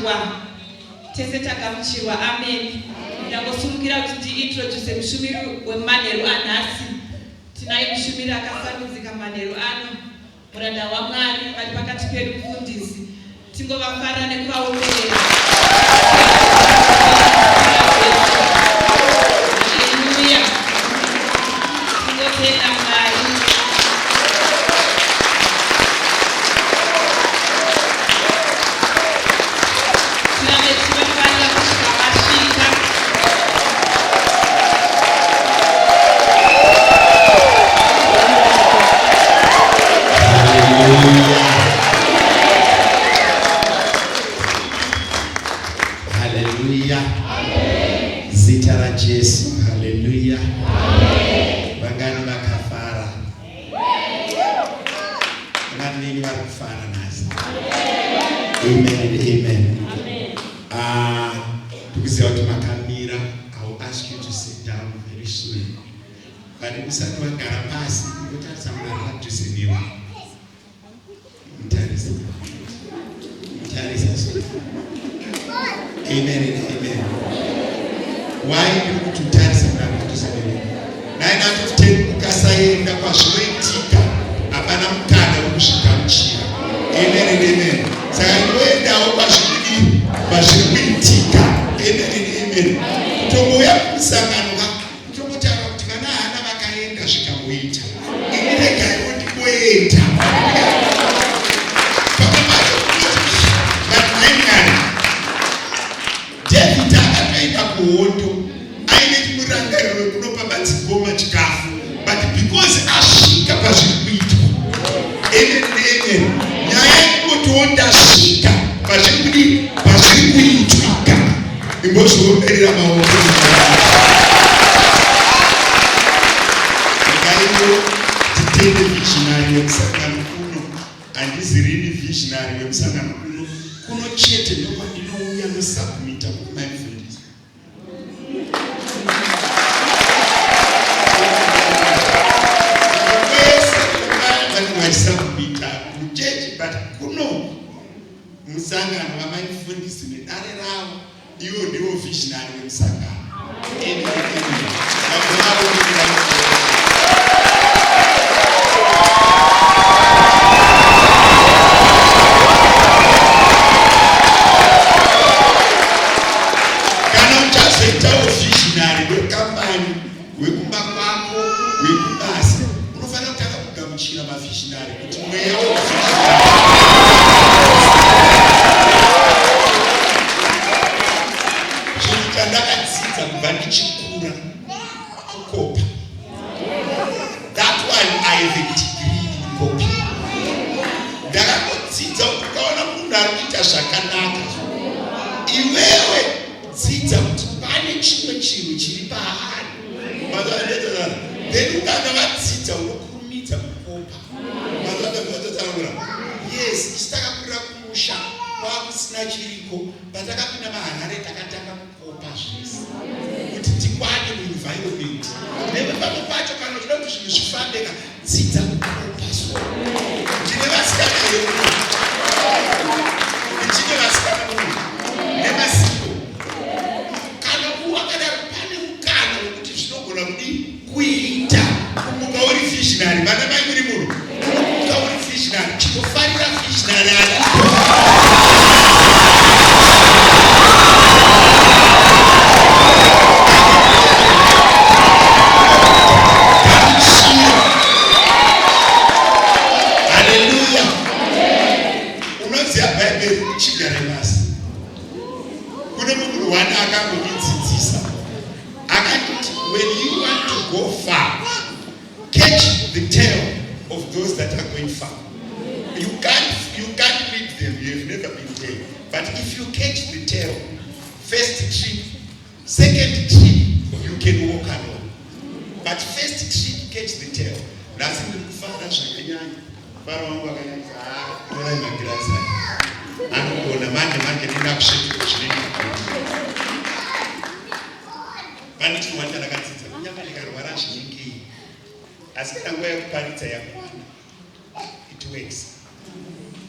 gamuchirwa tese tagamuchirwa amen. Ndangosungura kuti introduce mushumiri wemanheru anhasi. Tinaye mushumiri akasarudzika manheru ano, muranda waMwari vari pakati pedu, mufundisi. Tingovafara nekuvaomerera. Haleluya. Tingotenda Mwari.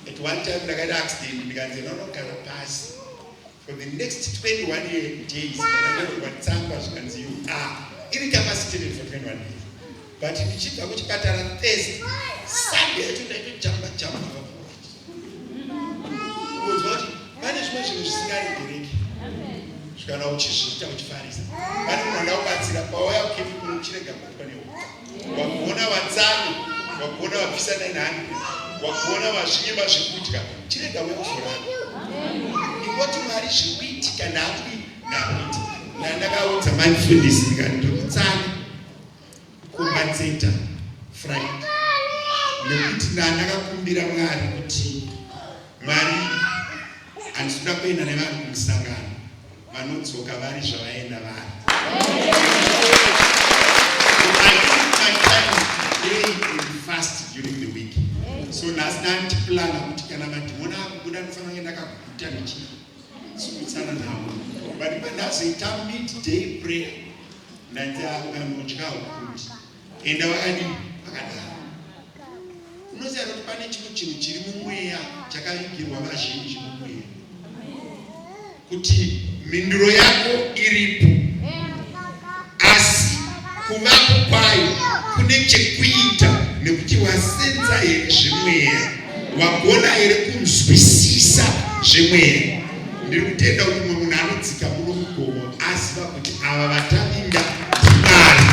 At one time, I got asked him, because no, for the next 21 days, you are incapacitated for 21 days. But if you check which pattern Thursday, Sunday, you jump. Because what management is singing kana uchishita uchifarisa bali mwana ubatsira pawa yake kuchirega kwani wakuona wadzani wakuona wapisa 900 wakuona vashinyimba zvekudya chirega wekufura ingoti Mwari zvikuitika napi ndakaudza mindfulness ndikutsana kumbatseta Friday nekuti ndakakumbira Mwari kuti Mwari andinoda kuenda nevanhu kumusangano vanodzoka vari zvavaenda vari. My time is very fast during the week. So nhasi plana kuti kana madhimoni akubuda ndofana kuenda kakuita nechitsukutsana navo. But pandazoita midday prayer ndanzamotya kuti enda vakadini vakadaro. Unoziva kuti pane chimwe chinhu chiri mumweya chakavigirwa vazhinji mumweya kuti minduro yako iripo asi kuvapo kwayo kune chekuita nekuti wasenza here zvemweya wagona here kunzwisisa zvemweya. Ndiri kutenda kuti mumwe munhu anodzika muno mugomo aziva kuti ava vatavinga ndiMwari,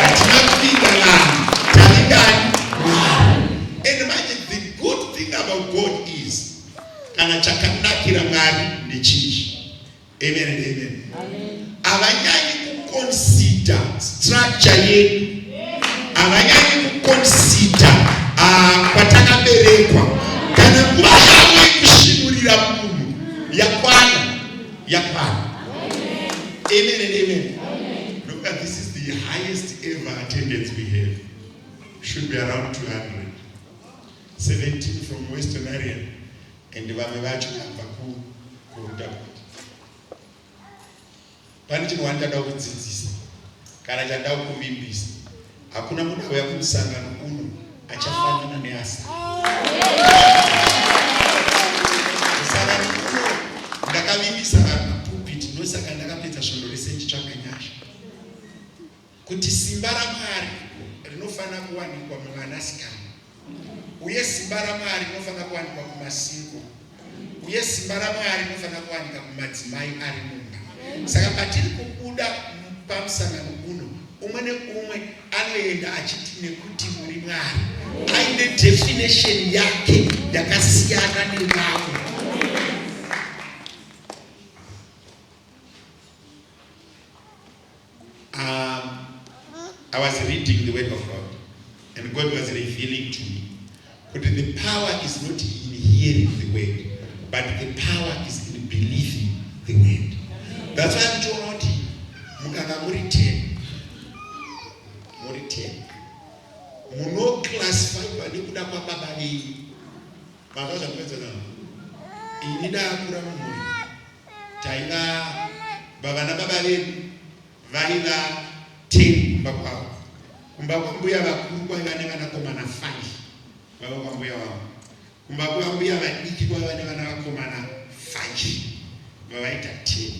hatina kuvinga vanhu, tavingani Mwari. And manje the good thing about God is kana chakanakira Mwari ndechii. Amen and amen. Avanyanyi kuconsider structure yedu. Avanyanyi kuconsider kwatakaberekwa. Kana nguva yavo yekushinurira munhu yakwana. Amen and amen. Look at this is the highest ever attendance we have. Should be around 200. 17 from Western area and vamwe vacho kubva kuRudabhati. Pane chinhu wandada kudzidzisa kana chandada kuvimbisa. Hakuna munhu auya kumusangano uno achafanana neAsa. Musangano uno ndakavimbisa pulpit ndosaka ndakapedza svondo rese ndichitsvaka nyasha kuti simba raMwari rinofanira kuwanikwa muvanasikana uye simba raMwari rinofanira kuwanikwa kumasingo uye simba raMwari rinofanira kuwanikwa kumadzimai ari mumba. Saka patiri kubuda pamusangano uno umwe neumwe anoenda achiti nekuti muri Mwari aine definition yake yakasiyana nevamwe. I was reading the word of God and God was revealing to me that the power is not in hearing the word but the power is in believing the word. That's why I'm told not mukanga muri 10 muno classify nekuda kwababa venyu makaza kupedza navo ini ndakura mumhuri taiva baba nababa vedu vaiva 10 kumba kwavo. Kumba kwambuya vakuru kwaiva nevanakomana 5 vava kwambuya wavo. Kumba kwambuya vadiki kwaiva nevanakomana 5 vavaita 10.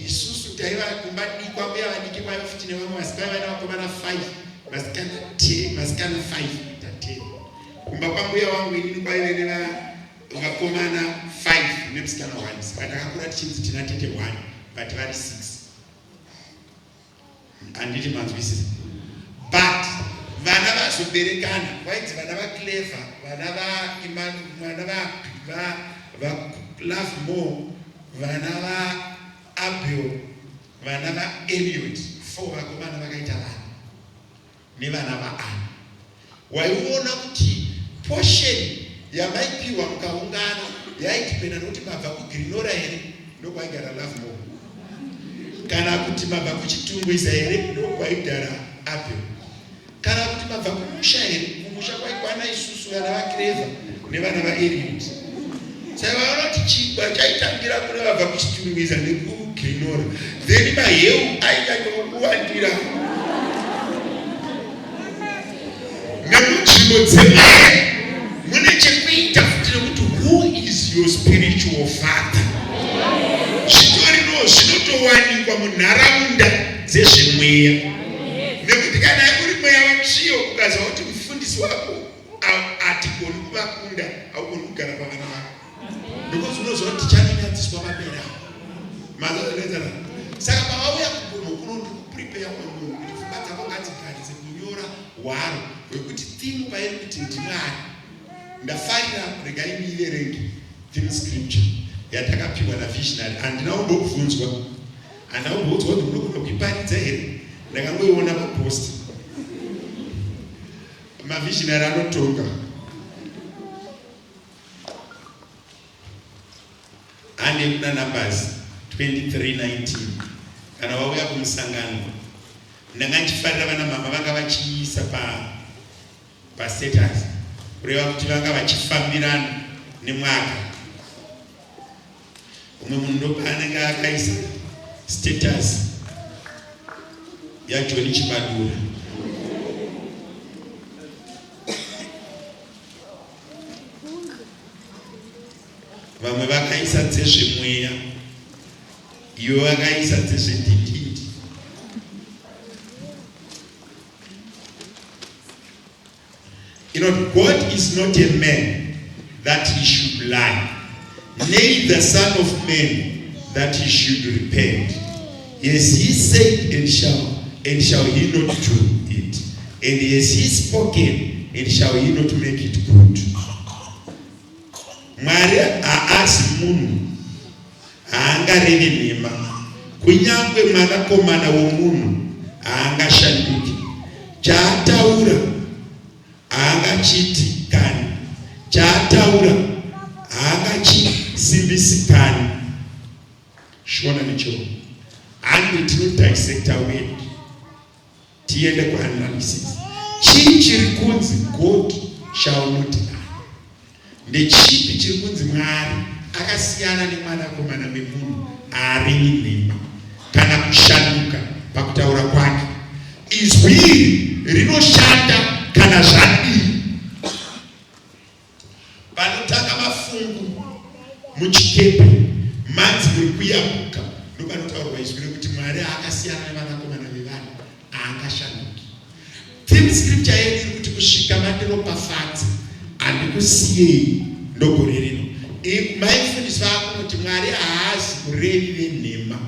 Isusu taiva kumba kwambuya vadiki kwaiva futi nevamwe vasikaiva nevanakomana 5 vasikana 10 vasikana 5 ita 10. Kumba kwambuya wangu inini kwaiva nevanakomana 5 nemusikana 1. Saka takakura tichinzi tina tete 1 but vari 6. Anditi manzwisisa. But vana vazoberekana vaidzi vana vaClever, vana vaIman, vana vaLovemore, vana vaAbel, vana vaEliot. 4 vakomana vakaita vana nevana vaAna. Waiona kuti portion yamaipiwa mukaungana yaidipenda nokuti mabva kuGrinora here ndokwaigara Lovemore kana kuti mabva kuchitungwiza here ndokwaigara Abel kana kuti mabva kumusha here kumusha kwaikwana isusu vana vaClever nevana vaEliot. Saka vaona kuti chigwa chaitangira kune vabva kuchitungwiza nekuGrinora then maheu ainyanyokuwandira nemunzvimbo dzemare mune chekuita futi nekuti who is your spiritual father. munharaunda dzezvemweya. Nekuti kana uri mweya wetsviyo ukazwa kuti mufundisi wako atigoni kuvakunda, haugoni kugara pavana vako. Because unozwa kuti chanonyadziswa vapera mazazvinezana. Saka pavauya kugomo kuno ndikuprepare munhu kuti pfungwa dzako ngadzigarise kunyora hwaro hwekuti theme pairi kuti NdiMwari. Ndafarira regai ndiiverenge theme scripture yatakapiwa navisionary. Handina kumbobvunzwa, handina kumbobvunzwa kuti munogona kuiparidza here. Ndakangoiona papost. Mavisionary anotonga. Ane kuna Numbers 23:19. Kana wauya kumusangano, ndanga ndichifarira vana mama vanga vachiisa pa status kureva kuti vanga vachifambirana nemwaka. Umwe munhu ndopaanenge akaisa status yaJoni Chibadura. Vamwe vakaisa dzezvemweya, ivo vakaisa dzezvedhidhidhi. You know, God is not a man that he should lie, neither son of man that he should repent. Yes, he said, and shall he not do it? And yes, he spoken, and shall he not make it good? Mwari haasi munhu, haangarevi nhema. Kunyangwe mwanakomana womunhu haangashanduki. Chaataura haangachiitikani, chaataura haangachisimbisiki. Shona nicho. And tinodissecta word. Tiende kuanalysis. Chii chiri kunzi God shall not lie? Ndechipi chiri kunzi Mwari akasiyana nemwanakomana wemunhu harevi nhema kana kushanduka pakutaura kwake? Izwi rinoshanda kana zvadii. Panotanga mafungu muchikepe manzi muri kuyabuka ndopanotaurwa izwi rekuti Mwari akasiyana nevanakomana vevanhu haangashanduki. Theme scripture yedu iri kuti kusvika mandiropafadze handikusiyei ndogore rino. Maifundisi vako kuti Mwari haazi murevi venhema,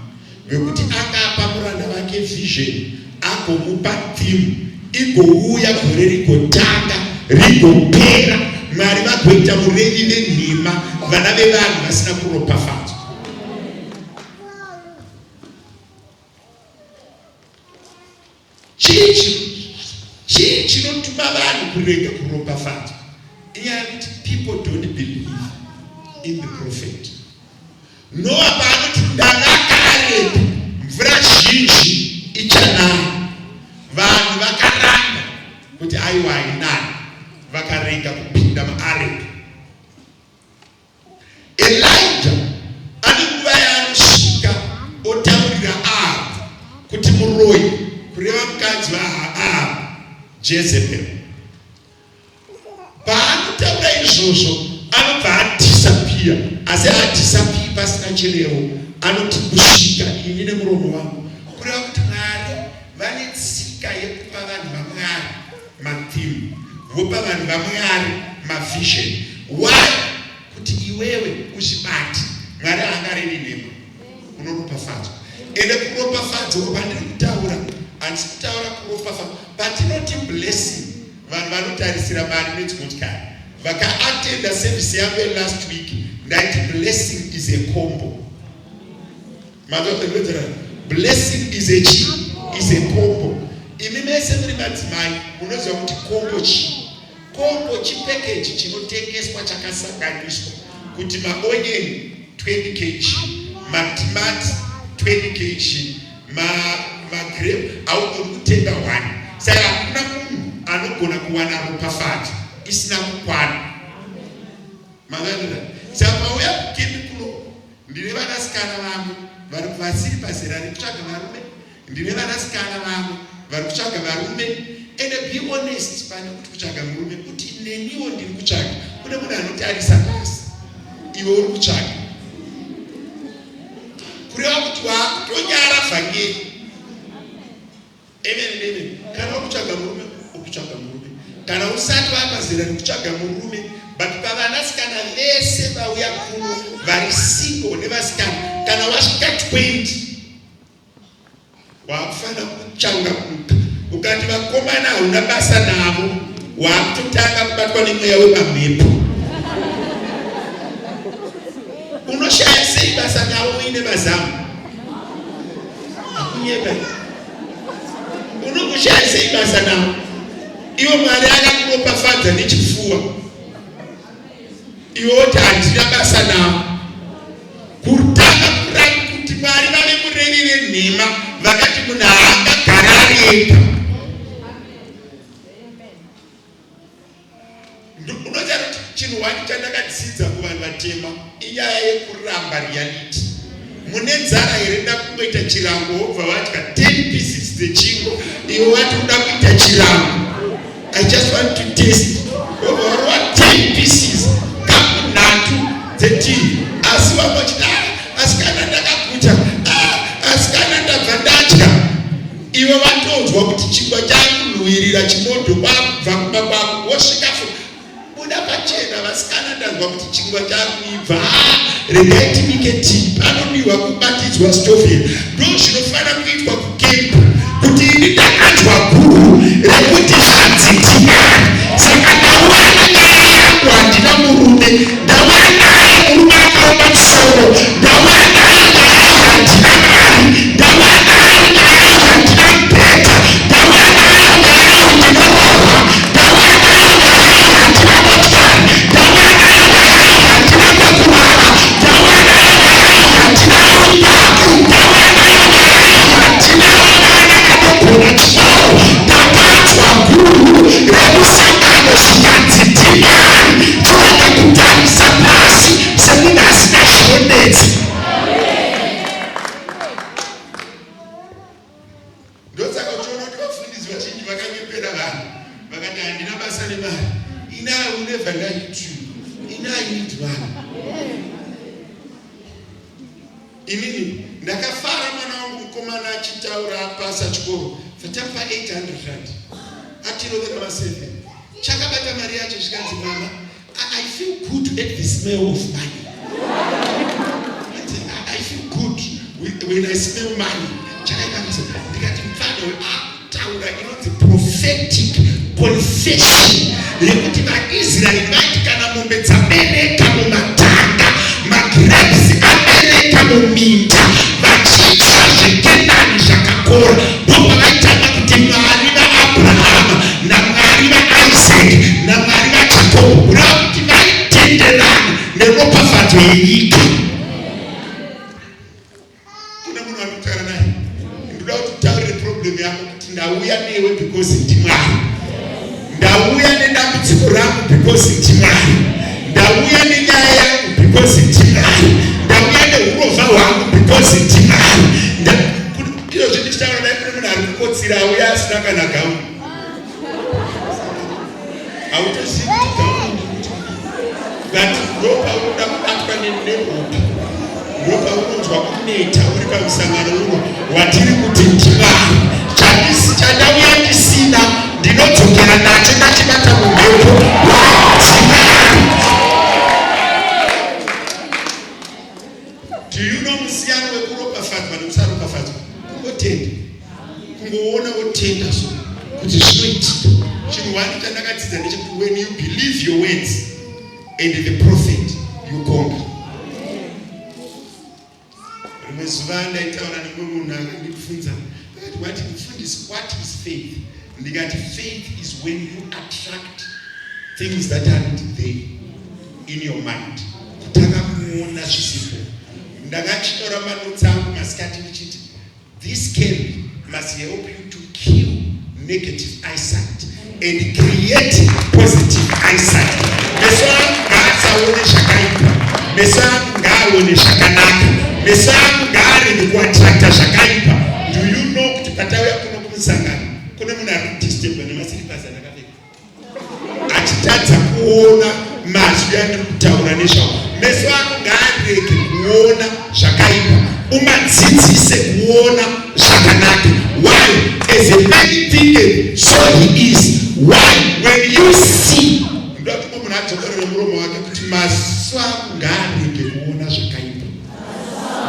vekuti akapa muranda wake vision agomupa theme igouya gore rigotanga rigopera. Mwari vagoita murevi venhema vana vevanhu vasina kuropafadzwa. Chii chinotuma vanhu kurega kuropafadzwa? Inyaya yekuti people don't believe in the prophet. Noa paanoti ndavakarepo mvura zhinji ichanaya, vanhu vakaranga kuti aiwa hainani, vakarega kupinda maareka. Elijah ane nguva yaanosvika otaurira Ahabu kuti muroyi, kureva mukadzi waAhabu Jezebel. Paanotaura izvozvo anobva adisapia, asi adisapii pasina chirevo. Anoti kusvika ini nemuromo wangu, kureva kuti Mwari vane tsika yekupa vanhu vaMwari matheme, vopa vanhu vaMwari mavision. Why? Kuti iwewe uzvibate. Mwari haangarevi nhema, unoropafadzwa. Ende kuropafadzwa pandiri kutaura, handisi kutaura kuropafadzwa. Patinoti blessing, vanhu vanotarisira mari nedzimotikari. Vakaatenda service yangu last week, ndaiti blessing is a combo. Blessing is a combo. Imi mese muri madzimai munoziva kuti combo chi? Combo chipackage chinotengeswa chakasanganiswa kuti maonyeni 20 kg, matimati 20 kg, magrape haugoni kutenga 1. Saka hakuna munhu anogona kuwana ropafadzo isina kukwana. Mavanira. Saka pauya kukeni kuno, ndine vanasikana vamwe vasiri pazera rekutsvaga varume, ndine vanasikana vamwe vari kutsvaga varume. And be honest pane kuti kutsvaga murume kuti neniwo ndiri kutsvaga. Kune munhu anotarisa pasi, iwe uri kutsvaga. Kureva kuti tonyara vhangeri. Amen. Kana ukutsvaga murume ukutsvaga murume, kana usati wapazera nekutsvaga murume, but pavanasikana vese vauya kuno vari single nevasikana, kana wasvika 20 wakufanira kuchangamuka. Ukati vakomana hauna basa navo, wakutotanga kubatwa nemweya wepamhepo. Unoshaya sei basa navo uine mazamu? Akunyeba. Unokushaya sei basa navo? Iwo Mwari akakuropafadza nechipfuwa. Iwo woti handina basa navo. Kutanga kurani kuti Mwari vave murevere nhema vakati munhu haangagara ari ega. Unoziva kuti chinhu wani chandakadzidza kuvanhu vatema inyaya yekuramba reality. Mune nzara here nda kungoita chirango wobva vadya 10 pieces dzechingo, iwe wati uda kuita chirango. I just want to taste. Wobva warova 10 pieces kapu 3 dzetii, asi wambochiti asikana ndakaguta, asikana ndabva ndadya. Iwe watonzwa kuti chingwa chakunhuhwirira chimoto kwakubva kumba kwako wosvika buda pachena, vasikana ndanzwa kuti chingwa chakuibva, regai tibike tii, panodiwa kubatidzwa stovheri. Ndo zvinofanira kuitwa kukempu, kuti ini ndakadzwa guru rekuti zvanzitika. Saka ndawana nyaya yangu handina murume, ndawana nyaya murume akaoma musoro, ndawana nyaya handina mari, ndawana nyaya handina mubhedha, ndawana nyaya handina rohwa, ndawana nyaya handina motikari, ndawana nyaya handina pakurara, ndawana nyaya handina rumba, ndawana nyaya handina vana vanogona chikoro. Ndakadzwa guru remusangano zvinganzitika, toda kutarisa pasi semunhu asina zvionetsi. Ndosaka uchiona kuti vafundisi vazhinji vakanyepera vanhu vakati handina basa nemari. I will never lie to you. I need money. Inini ndakafara mwana wangu mukomana achitaura pasa chikoro fatapa 800 rand atirovera maseve chakabata mari yacho zvikanzi mama I feel good at the smell of money. I feel good when I smell money. Ndikati mfano taura inonzi prophetic confession yekuti vaIsraeri vaiti kana mombe dzabereka mumatanga, magrapes abereka muminda, vachidya zvekenani zvakakora, ndobva vaitanga kuti Mwari vaAbrahama naMwari vaIsaac naMwari vaJakobo kureva kuti vaitenderana neropafadzo yenyika. Kuna munhu anotaura naye, ndoda kuti utaurire problem yako kuti ndauya newe because NdiMwari. Ndauya nedambudziko rangu because NdiMwari. Ndauya nenyaya yangu because NdiMwari. Ndauya neurova hwangu because NdiMwari. Ndiro zvindichitaura naye kune munhu ari kukotsira auya asina kana gauni. Autozivi kuti gauni ndikuti but ndopaunoda kubatwa nehope, ndopaunodzwa kuneta uri pamusangano uno watiri kuti NdiMwari. Chandauya ndisina ndinodzokera nacho ndachibata mumhepo waNdiMwari. Do you know musiyano wekuropafadzwa nekusaropafadzwa? Kungotenda, kungoona wotenda so kuti zvinoitika. Chinhu wani chandakadzidza ndechekuti when you believe your words and the prophet you conquer. Rimwe zuva ndaitaura nemumwe munhu akandifunza akati mufundisi, what is faith? Ndikati faith is when you attract things that aren't there in your mind. Kutanga kuona zvisipo. Ndakachitora manotsi angu masikati ndichiti this camp must help you to kill negative eyesight and create positive eyesight. Meso angu ngaasaone zvakaipa, meso angu ngaaone zvakanaka, meso angu ngaarege kuattracta zvakaipa. Do you know kuti patauya kuno kumusangano kune munhu ari kutestemba nemasiripasi andakapfeka achitadza kuona mazwi andiri kutaura nezvawo? Meso ako ngaari umareke kuona zvakaipa, umadzidzise kuona zvakanaka. Why? As a man thinketh, so he is. Why? When you see, ndokuti munhu adzokorere muromo wake kuti maso angu ngaarege kuona zvakaipa,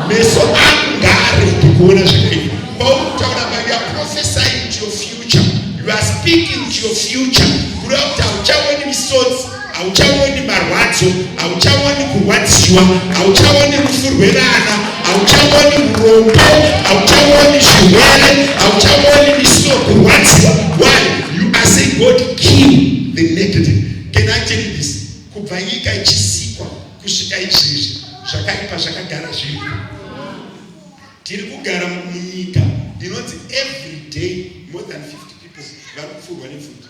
meso angu ngaarege kuona zvakaipa. Pautaura about you are prophesying to your future, you are speaking to your future. Kureva kuti hauchaoni misodzi, hauchaoni marwadzo, hauchaoni kurwadziwa, hauchaoni rufu rwevana, hauchaoni urombo, hauchaoni zvirwere, hauchaoni misoro kurwadziwa. Why? You are saying God kill the negative. Can I tell you this? Kubva nyika ichisikwa kusvika izvezvi zvakaipa zvakagara zviripo. Tiri kugara munyika inonzi every day more than 50 people vari kupfurwa nepfuta.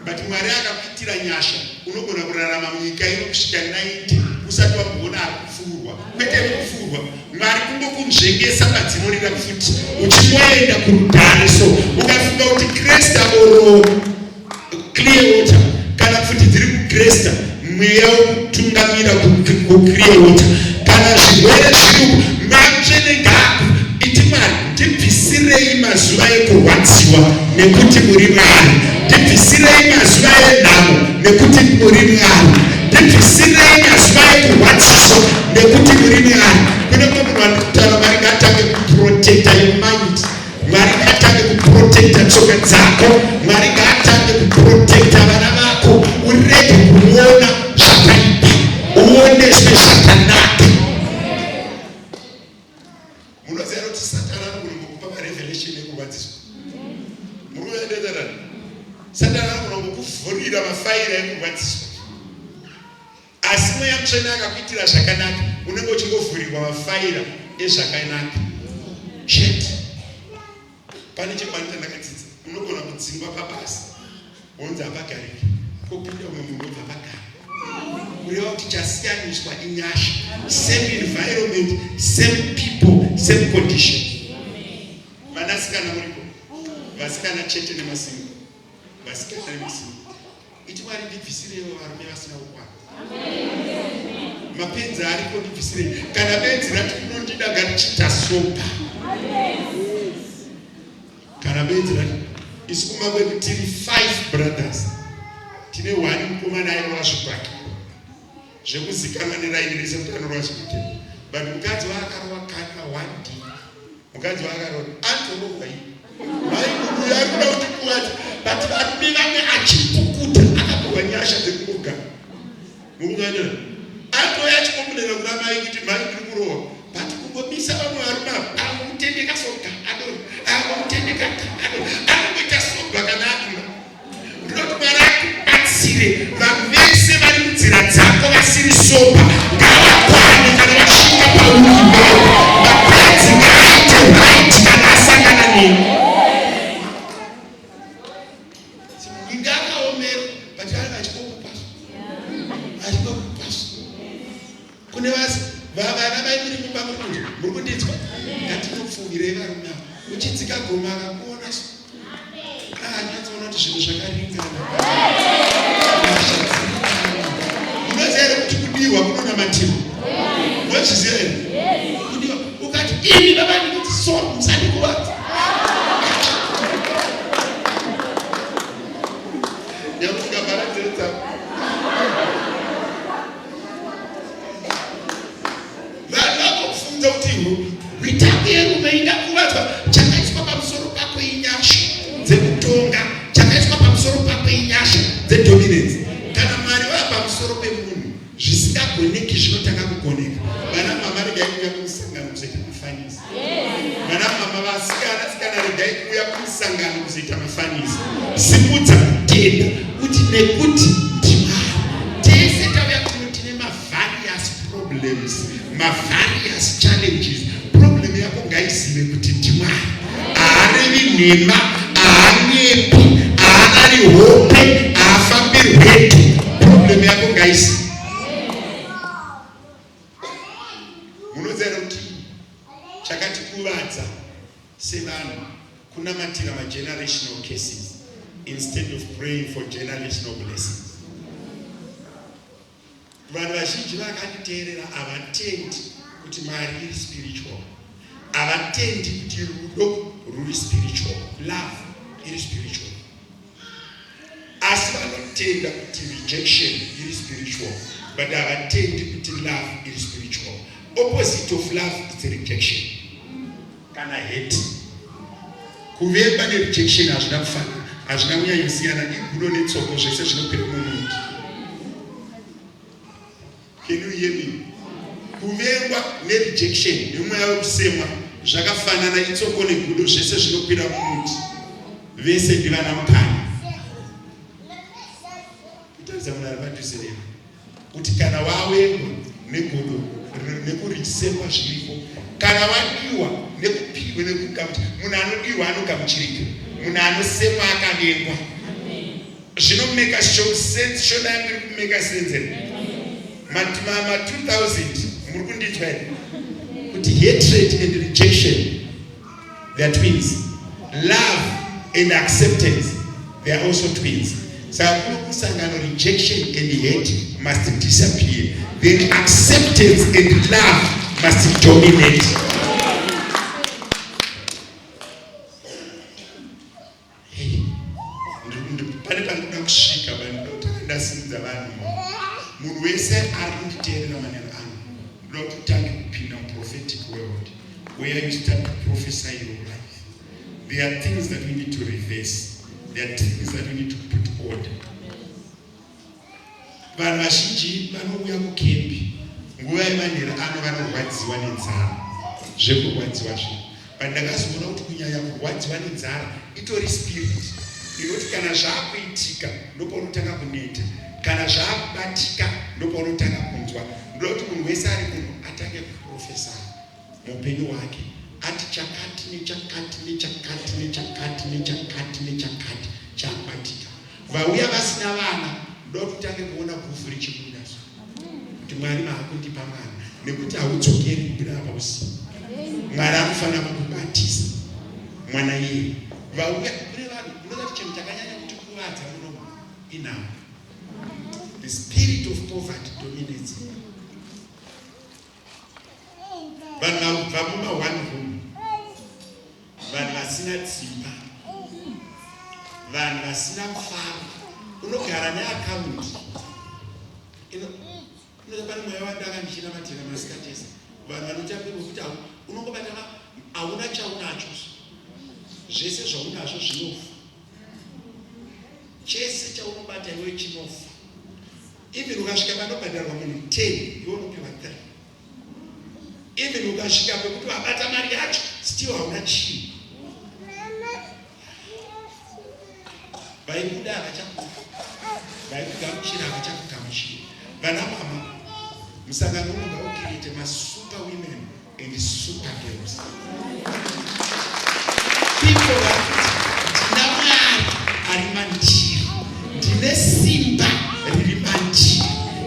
But Mwari akapitira nyasha, unogona kurarama munyika ino kusvika 90 usati wamboona ari kupfurwa. Kwete kupfurwa, Mwari kungokunzvengesa padzinorira futi uchingoenda kurudare. So ukafunga kuti Kresta oro clear water kana futi dziri kukresta mweya wokutungamira kuclear water kana zvirwere zviriku Mwari ngaku iti Mwari ndibvisirei mazuva ekurwadziwa nekuti muri Mwari, ndibvisirei mazuva enhamo nekuti muri Mwari, ndibvisirei mazuva ekurwadziso nekuti muri Mwari. Kune munhu wanokutaura Mwari ngatange kuprotecta your mind, Mwari ngatange kuprotecta tsoka dzako, Mwari ngatange kuprotecta vana vako, urege kuona zvakaipa, uoneswe zvakanaka. Munoziva kuti Satani anokupa revelation yekurwadziswa. Munoenderana? Satani anokuvhurira mafaira ekurwadziswa. Asi mweya mutsvene akakuitira zvakanaka, unenge uchingovhurirwa mafaira ezvakanaka chete. Pane chikwani chandakadzidza, unogona kudzingwa pabasa wonzi hapagariki, kopinda umwe munhu wobva pagara. Kureva kuti chasiyaniswa inyasha, same environment, same people, same conditions. Vanasikana muripo, vasikana chete nemasingo, vasikana nemasingo. Iti Mwari ndibvisirewo varume vasina ukwana. Mapenzi ariko ndibvisirei. Kana benzi rati kunondida ngarichita sopa. Kana benzi rati isu kumangweni tiri 5 brothers, tine 1 mukomana ainorwa zvikwake zvekuzikanwa neraini rese kuti anorwa zvikuitema. But mukadzi waakarwa kana 1D, mukadzi waakarwa antorogwa iyi maikuuya arikuda kuti kuwata, but varume vamwe achipukuta akapiwa nyasha dzekungogara mukuzoenda atoya achikombolera kuna mai kuti mai ndiri kurohwa, but kungomisa vamwe varume akomutendeka soga adoro, akomutendeka adoro, akomboita soga kana adura. Ndinoti Mwari akubatsire vanhu vese vari munzira dzako vasiri soba ngavakwane kana vasvika paurimo, mapedzi ngaaite right kana asangana nemi. Nyika akaomera but vari vachikokupaswa, vachikokupaswa. Kune vana vai muri mumba muri kunditswa, ngatinopfuvirei varume ava. Uchidzika goma akakuona so nyanzoona kuti zvinhu zvakaringana. Unoziva here kuti kudiwa kunonamatirwa? Mwazviziva here? Kudiwa ukati ini baba ndikuti so musandikuwadza. Nyamuka mara dziri dzako. Vanhu vakufunza kuti mitambo yerume ingakuwadzwa, chakaiswa pamusoro pako inyasha dzekutonga, chakaiswa pamusoro pako inyasha dzedominance. Kana Mwari wava pamusoro pemunhu zvisingagoneki zvinotanga kugoneka. Vana mama regai kuuya kumusangano kuzoita mafanizi. Vana mama vasikana regai kuuya kumusangano kuzoita mafanizi. Simudza kutenda kuti nekuti ndiMwari. Tese tauya kuno tine mavarious problems, mavarious challenges. Problem yako ngaizive kuti ndiMwari. Haarevi nhema, haanyepi, haanari hope, haafambiri rwetu. Problem yako ngaizive. Munoziva kuti chakatikuvadza sevanhu kunamatira generational cases instead of praying for generational blessings. vanhu vazhinji vakanditeerera havatendi kuti Mwari iri spiritual, havatendi kuti rudo ruri spiritual, love iri spiritual, asi vanotenda kuti rejection iri spiritual, but havatendi kuti love iri spiritual. Opposite of love is rejection kana hate. Kuvemba nerejection hazvina kufana, hazvina kunyanyosiyana, igudo netsoko zvese zvinopera mumunhu. Can you hear me? Kuvengwa nerejection nemweya wekusemwa zvakafanana, itsoko negudo zvese zvinopira mumuti. Vese ndivana mukana. Kutaridza munhu ari padhuze newe kuti kana wavengwa negudo nekurisemwa zviripo, kana wadiwa nekupiwa nekugamuchirika. Munhu anodiwa anogamuchirika, munhu anosemwa akavengwa. Zvinomeka sense, shoda yangu iri kumeka sense here. Ma 2000 muri kunditwa here kuti hatred and rejection, they are twins. Love and acceptance, they are also twins. Saka kuno kusangano, rejection and hate must disappear, then acceptance and love must dominate. Hey, pane pandoda kusvika pandoda ndasimudza vanhu. Munhu wese ari kunditeerera maneno angu, ndoda kuti utange kupinda prophetic world where you start to prophesy your life. There are things that we need to reverse. There are things that we need to put order. Vanhu vazhinji vanouya kukempi nguva yemanheru ano vanorwadziwa nenzara, zvekurwadziwa zvino. Pandakazoona kuti kunyanya kurwadziwa nenzara itori spirit inoti kana zvaakuitika ndopaunotanga kuneta, kana zvaakubatika ndopaunotanga kunzwa. Ndoda kuti munhu wese ari muno atange kuprofesa muupenyu hwake, ati chakati nechakati nechakati nechakati nechakati nechakati chakubatika. Vauya vasina vana, ndoda kuti utange kuona gufu richibuda kuti Mwari maakundipa mwana, nekuti haudzokeri kubira apa usiku. Mwari anofanira kukubatisa mwana iye. Vauya kune vanhu, unoda kuti chinhu chakanyanya kuti kuvadza munomu inhamo. The spirit of poverty dominates. Vanhu vabva muma one room, vanhu vasina tsimba, vanhu vasina mufaro, unogara neaccount. Pane mweya wandanga ndichinamatira masikatesa, vanhu vanotambirwa kuti unongobata hauna chaunacho, zvese zvaunazvo zvinofa, chese chaunobata iwe chinofa. Even ukasvika panobhadharwa munhu 10, iwe unopiwa 3. Even ukasvika pekuti wabata mari yacho, still hauna chinhu. Vaikuda havachakufa, vaikugamuchira havachakugamuchira. Vana mama, musangano uno ngaukirete super women and super girls. People vakuti ndina Mwari ari mandiri, ndine simba riri mandiri,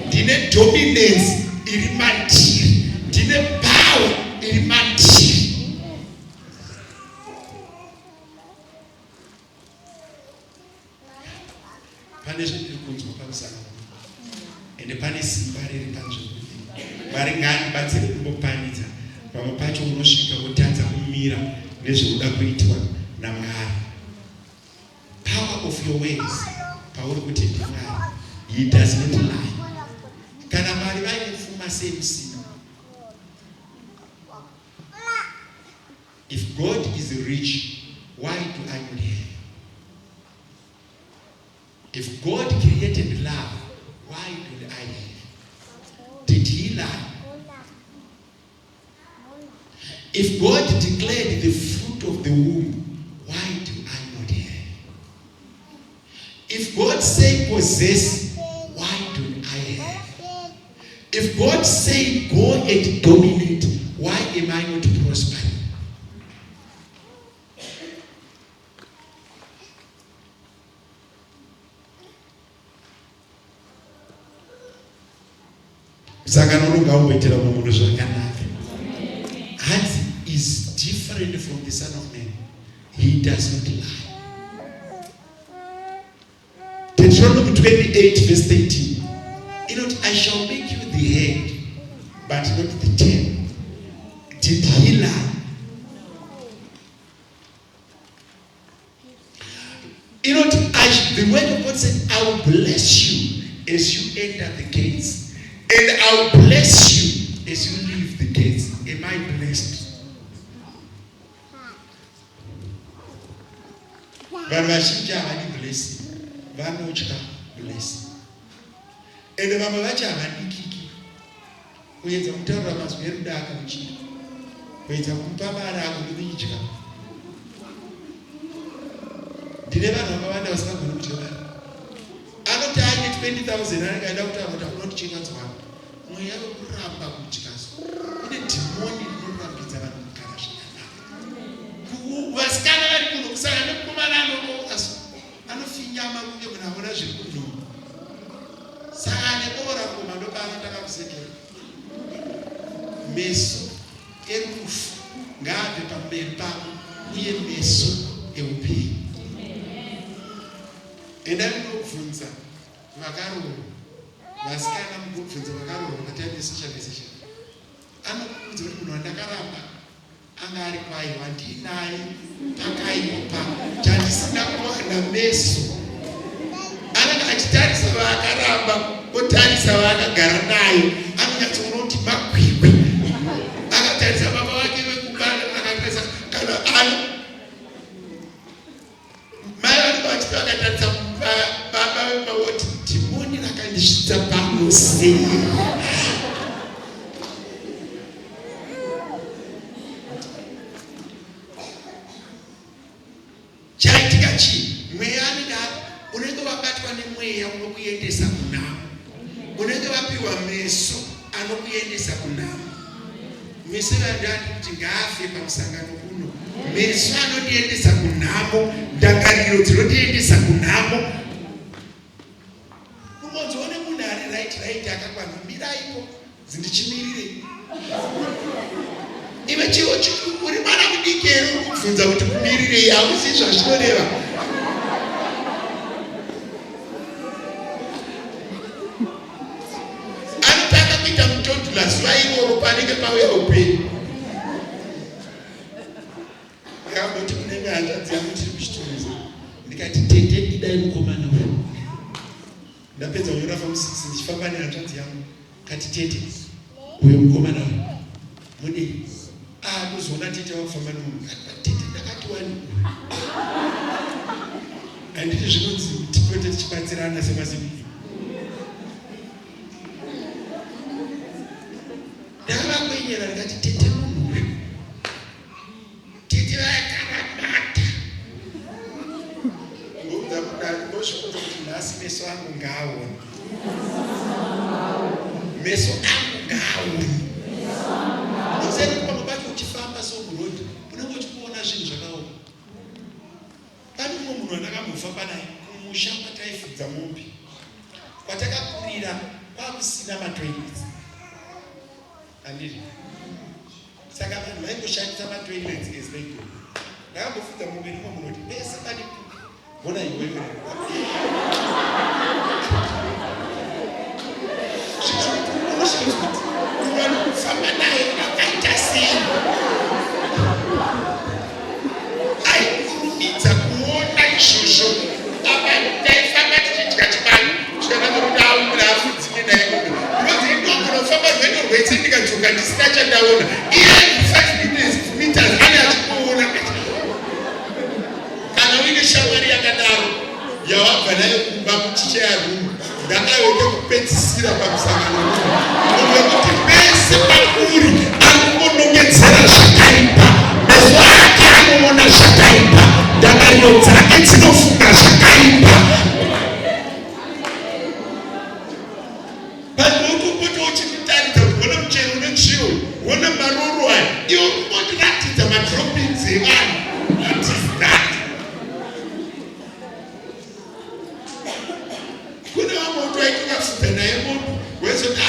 ndine dominance iri mandiri, ndine power iri mandiri. Pane zviri kunzwa pamusana ende pane simba riri panzvimbo. Mwari ngaatibatsire kumbopanidza. Pamwe pacho unosvika wotadza kumira nezvauda kuitwa naMwari. Power of your ways, pauri kutenda Mwari. He does not lie. Kana Mwari vaine pfuma semusina. If God is rich, why do I not have? If God created love, why did I have? Did he lie? If God declared the fruit of the womb, why do I not have? If God said possess, why don't I have? If God said go and dominate, why am I not prospering? Saka nononga umboitira munhu zvakanaka. Hanzi is different from the Son of Man. He does not lie. Deuteronomy 28 verse 18. You know, I shall make you the head, but not the tail. Did he lie? You know, the word of God said, I will bless you as you enter the gates, and I will bless you as you leave the gates. Am I blessed? Vanhu vazhinji havadi blessing, vanotya blessing. Ende vamwe vacho havadikiki kuedza kutaura mazwi eruda akamuchira, kuedza kumupa mari akudikidya. Ndine vanhu vakawanda vasingagoni kudya mari. Anoti aine 20,000 anenge aida kutaura kuti akunoti chinganzwa mweya wekuramba kudyazo. Kune dhimoni rinorambidza vanhu kugara zvakanaka. Vasikana vari kuno kusangana nemukomana anofinyama kunge munhu aona zviri kunhuma. Saka anekora koma ndopaanotaka kusekera. Meso erufu ngaabve pamberi pavo uye meso eupenyu. Enda munobvunza vakarohwa, vasikana munobvunza vakarohwa vakataime social. Anokuudza kuti munhu wandakaramba anga ari kwaiwa ndinaye pakaipa chandisina kuwana meso. Anenge achitarisa vaakaramba otarisa vaakagara naye, anonyatsoona kuti makwikwi. Akatarisa baba vake vekubara, akatarisa kana ano mai vanenge vachiti vakatarisa baba vepavoti dhimoni rakandisvitsa pamusei. Chaitika chii? Mweya anenge unenge wabatwa nemweya unokuendesa kunamo. Unenge wapiwa meso anokuendesa kunamo. Meso vandati kuti ngaafe pamusangano kuno. Meso anotiendesa kunamo, ndangariro dzinotiendesa kunamo. Unozoone munhu ari right akakwana, miraipo zindichimirire. Iwe chiwo uri mwana mudiki here uri kubvunza kuti kumirirei, hauzivi zvazvinoreva. Anotanga kuita mutondula zuva iroro panenge pauya upenyu. Ndakamboti kune hanzvadzi yangu tiri kuchitonesa, ndikati tete idai mukomana uyu. Ndapedza kunyora famusisi ndichifamba nehanzvadzi yangu, kati tete uyu mukomana uyu mudei. Kuzoona tete wakufamba nomunhu tete ndakati wani. Handiti zvinonzi tipote tichibatsirana semazimudzi. Ndakavakwenyera ndikati tete munhu uyu, tete vakaramata. Ngoudza kudai ndosvikuti kuti nhasi meso angu ngaaone, meso angu ngaaone. Useni kwamba baki uchifamba somuroad unenge uchikuona zvinhu zvakaoma. Pane mumwe munhu wandakamufamba naye kumusha kwataifudza mombe, kwatakakurira kwakusina matoilets. Handiri saka vanhu vaingoshandisa matoilets as they do. Ndakambofudza mombe rimwe munhu kuti pese pane bona iwewe vanofamba naye vakaita sei. Aikurumidza kuona izvozvo. Apa taifamba tichidya chibani chakazorudau kuti afudzike naye ngombe. Ndinonzi indomunofamba rwendo rwese ndikadzoka ndisina chandaona. Iye 5 meters ane achikuona. Kana uine shamwari yakadaro yawabva nayo kumba muchichayarumu, ndakaweke kupedzisira pamusangano nekuti pese pakuri anombonongedzera zvakaipa, meso ake anoona zvakaipa, ndangariro dzake dzinofunga zvakaipa. Vanhu vokopota uchimutaridza kuona muchero unetsviro, kuona maroro aya, iwo kungotiratidza madropins evanhu. What is that? Kuna vamwe utwaitokafudza naye munhu wezoti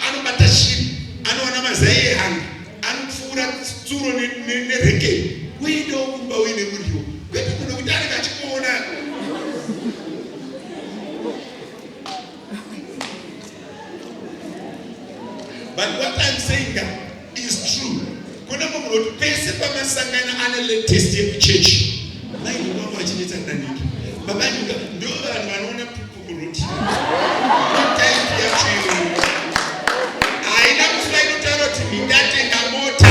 anobata shiri, anoona mazai ehanga, anopfuura tsuro nerekeni, uinewo kumba uine muriwo. Kwete kuno kuti anenge achikuona. But what I'm saying is true. Kuna munhu pese pamasangana ane latest yekuchechi. Naini mama achinetsa ndaniki. Baba nyika ndio vanhu vanoona pupuruti. Type yacho. Aina kusina inotaura kuti ndatenga mota.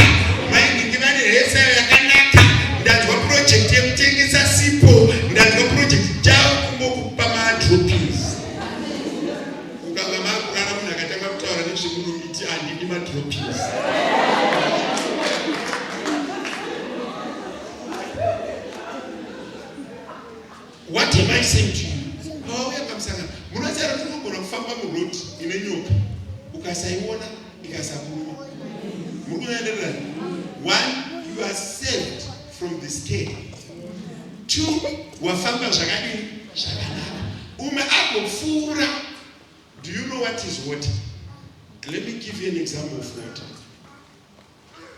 Maini ngivane hesa yakanaka. Ndanzwa project yekutengesa sipo. Ndanzwa project chao kungokupa madropins. Ukanga makurana munhu akatanga kutaura nezvemunhu handidi madropins. What am I saying to you? Oh, we are coming. Munazara tunogona kufamba muroti ine nyoka. Ukasaiona ikasabuma. Mukunaenderera. One, you are saved from the scare. Two, wafamba zvakadini zvakanaka. Ume agopfuura. Do you know what is water? Let me give you an example of water.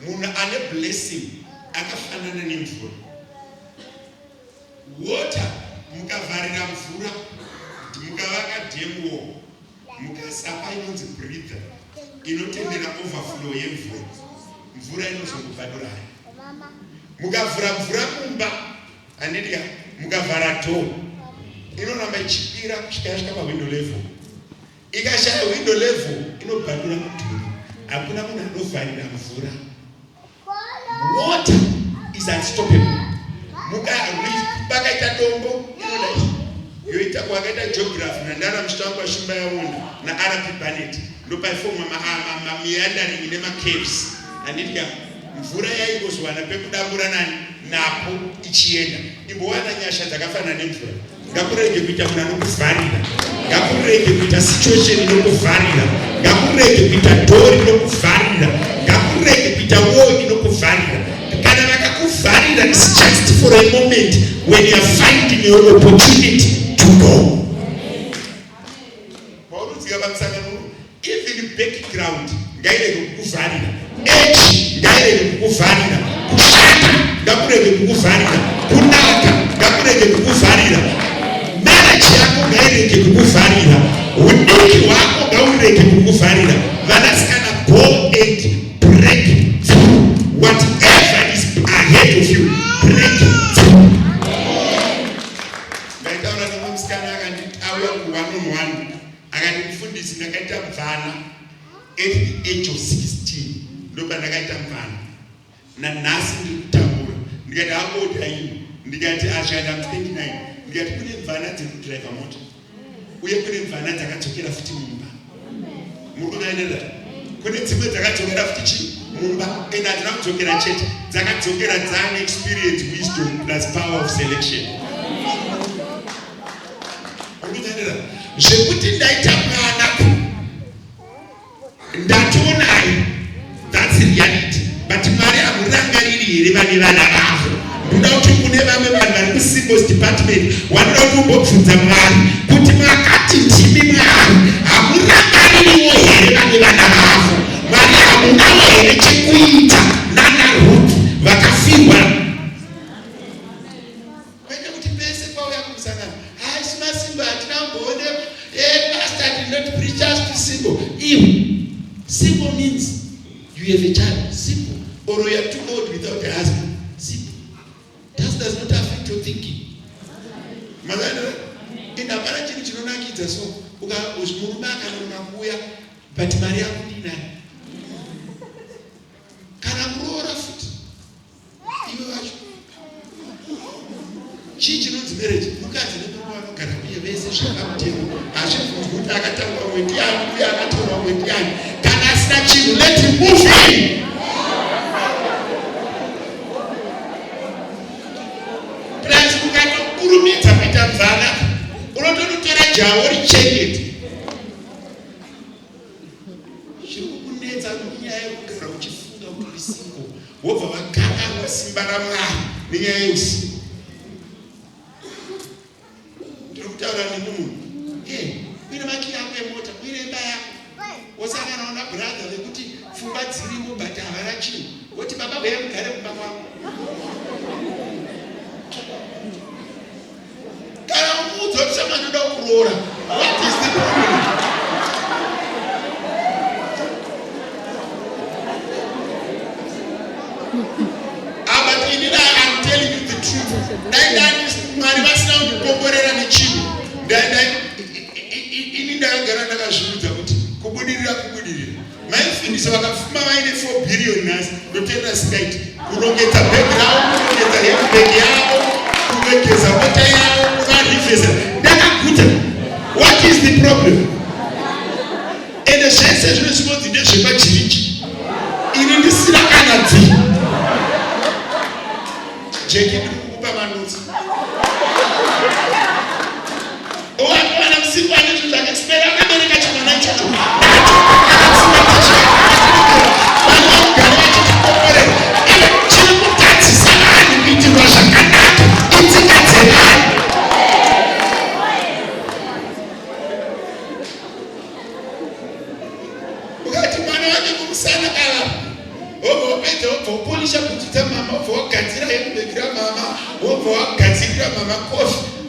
Munhu ane blessing akafanana nemvura. Water mukavharira mvura mukavaka demo mukasapa inonzi breather inotendera overflow yemvura mvura inozokubvadurai mukavhura mvura mumba handidya mukavhara door inoramba ichikwira kusvika yasvika pawindo level ikashaya window level inobhadura mudhuri hakuna munhu anovharira mvura. Water is unstoppable. Bakaita dombo inoda yoita kwakaita geography nandara mshitangwa shumba yaona na RP Barnett ndo paifoma meandering nema caves andidya mvura yaingozwana pekudambura nani napo ichienda imbowana nyasha dzakafanana nemvura. Ngakurege kuita munhu anokuvharira, ngakurege kuita situation inokuvharira, ngakurege kuita door inokuvharira, ngakurege kuita wall inokuvharira. Kana vakakuvharira is just for a moment when you are finding your opportunity to go. Even background ngairege kukuvharira, edge ngairege kukuvharira, kushata ngakurege kukuvharira, kunaka ngakurege kukuvharira, marriage yako ngairege kukuvharira, udiki wako ngaurege kukuvharira. Vanasikana go and break through whatever is ahead of you. Break through. Ngaitaura nemusikana akanditi auya ku1-on-1 akandifundisa ndakaita mvana at the age of 16 ndo pandakaita mvana nanhasi ndiri kutambura ndikati akoda ino ndikati asvikaita 29 ndikati kune mvana dziri kudhiraivha mota uye kune mvana dzakadzokera futi mumba. Muri kunaenderera kune dzimwe dzakadzokera futi chii mumba ende hadzina kudzokera chete dzakadzokera dzane experience wisdom plus power of selection. Urikunaenderera zvekuti ndaita mwana ndatoonai that's reality but Mwari hamurangariri here vane vana vavo. Ndoda kuti kune vamwe vanhu vari kusingles department wanoda kuti umbobvunza Mwari kuti makati ndimi Mwari hamurangaririwo here vane vana vavo. Mwari hamunawo here chekuita nana Ruth vakafirwa. Kwete kuti pese pauya kumusangano haisi masimba hatina kumboone pastor did not preach us to single. Simple means you have a child. Simple. Or you are too old without a husband. Simple. That does not affect your thinking. Magana ina para chini chinonakidza so murume akanona kuuya but Mwari akudina kana kuroora futi iwe vacho chii chinonzi marriage. Mukadzi nemurume vanogara uye vese zvakamutema hazvibvunzwi kuti akatangwa mwetiani uye akatorwa mwetiani. Kana asina chinhu let him move in. Plus ukatokurumidza kuita mvana unototora jawo richengete. Zviri kukunetsa munyaya yekugara uchifunga kuti uri single wobva vakanganwa simba raMwari nenyaya yeusiku. Ndiri kutaura nemunhu uine maki yako emota uine imba yako wasangana na brother vekuti pfungwa dzirimo but havana chinhu woti baba uya mugare kumba kwako. Kana umuudza kuti samwana ndoda kuroora what is the problem? But I'm telling you the truth. Mwari vasina kukomborera nechino. Ini ndagara ndakazviudza kuti kubudirira. Maifundisa vakafuma vaine 4 billion nhasi ndotenda sikaiti kurongedza background, kurongedza handbag yavo, kurongedza mota yavo, kuvarivhesa. Ndakaguta. What is the problem? Ende zvese zvino zvinonzi ndezvepachiriki. Ini ndisina kana dzi. Jeki ndikukupa manotsi. Owana msiku ane zvinhu zvakasipera akabereka chimwana ichocho.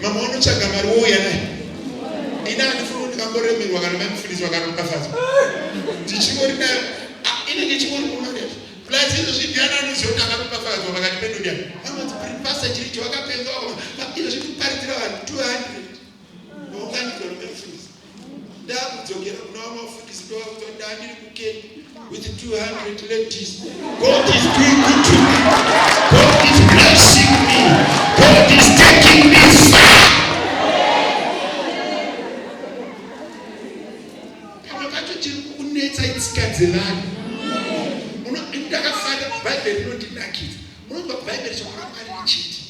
Mama unotsvaga mari wouya naye. Ina handifuni ndikamboremerwa kana maimufundisi vakaropafadzwa. Ndichingori nayo inenge ichingori kunorezo. Plus izvo zvidhiyana anoziva akaropafadzwa pakati pedu ndiani. Amanzi pastor chiricho vakapenga izvo zvitiparidzira vanhu 200. Vaunganidzwa nomufundisi. Ndakudzokera kuna vamafundisi ndovakuti ndandiri kukeni with 200 ladies. God is doing good to me. God is blessing me. God is taking me far. Dzevanhu ndakafara bhaibheri rinondinakidza. Unonzwa bhaibheri chokurangari richiti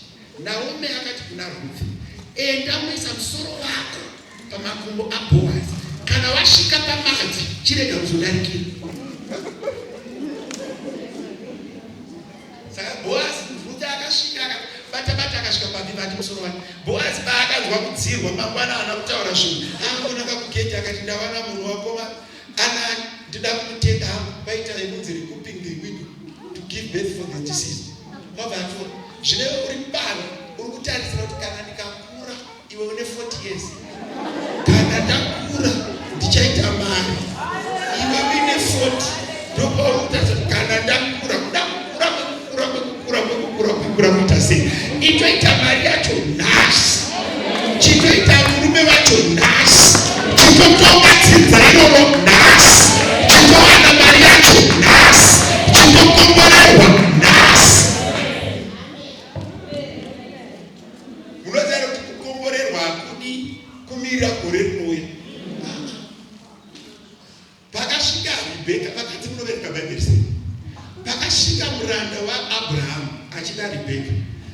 Naomi akati kuna Ruth, enda muisa musoro wako pamakumbo aBhoazi, kana wasvika pamadzi chirega kuzodarikira. Saka Boazi Ruth akasvika bata akasvika pamivati musoro wake. Boazi paakazwa kudzirwa mangwana ana kutaura zvinhu angonaka kugedhi akati ndawana munhu wako ana ndida kumutenga hangu paita inonzi recouping the widow to give birth for the deceased. Vavatwa zvinewe uri pano uri kutarisira kuti kana ndikakura iwe une 40 years, kana ndakura ndichaita mari iwe uine 40. Ndopaurikutarisa kuti kana ndakura kukura kuita sei, itoita mari yacho nhasi, chitoita murume wacho nhasi, chitotonga dzidza iroro nhasi, chitowana mari yacho nhasi, chitokomborerwa nhasi. Munoziva kuti kukomborerwa hakudi kumira gore rinouya. Pakasvika Rebheka, pakati munoverenga bhaibheri sei, pakasvika muranda waAbhurahama achida Rebheka.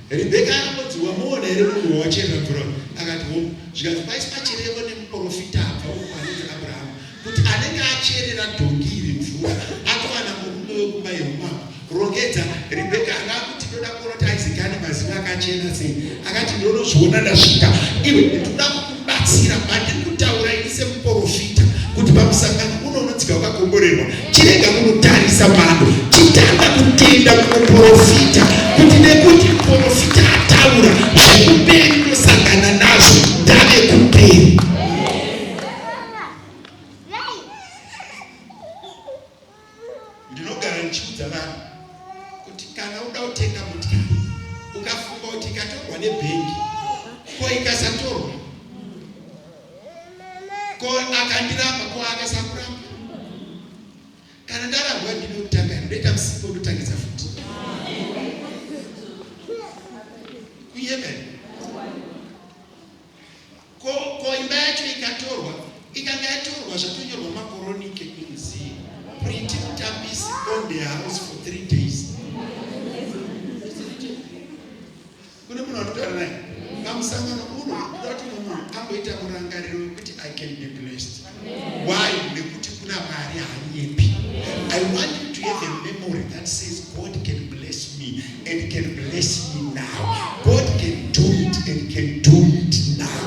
Rebheka anodziwa muona here munhu wacherera mvura, akati ho zvikati paisi pacherevo nemuprofita abva ukwanidza Abrahama kuti anenge acherera dhongi iri mvura atowana murume wekumba yehumama. Rongedza Rebheka akakuti ndoda kuona kuti Isaac ane mazino akachena sei, akati ndinozviona ndasvika, iwe ndinoda kukubatsira bandiri kutaura ini semuprofita kuti pamusangano unonotsika wakakomborerwa chirega munotarisa mhando, chitanga kutenda kumuprofita kuti nekuti muprofita ataura zvekuperi unosangana nazvo ndave kuperi. Ndinogara ndichiudza vanhu kuti kana uda kutenga motikari ukafunga kuti ikatorwa nebhengi ko ikasatorwa ko akandiramba ko akasakuramba, kana ndarambwa ndinotanga ndoita musipo ndotangisa futi kuyemera ko imba yacho ikatorwa, ikanga yatorwa zvatonyorwa makoronike kunzi pretty mutambisi on the house for 3 days. Kune munhu anotaura naye pamusangano uno ndoti munhu amboita murangariro wekuti I can be blessed. Why? Nekuti kuna mari hanyepi. I want you to have a memory that says God can bless me and can bless me now. God can do it and can do it now.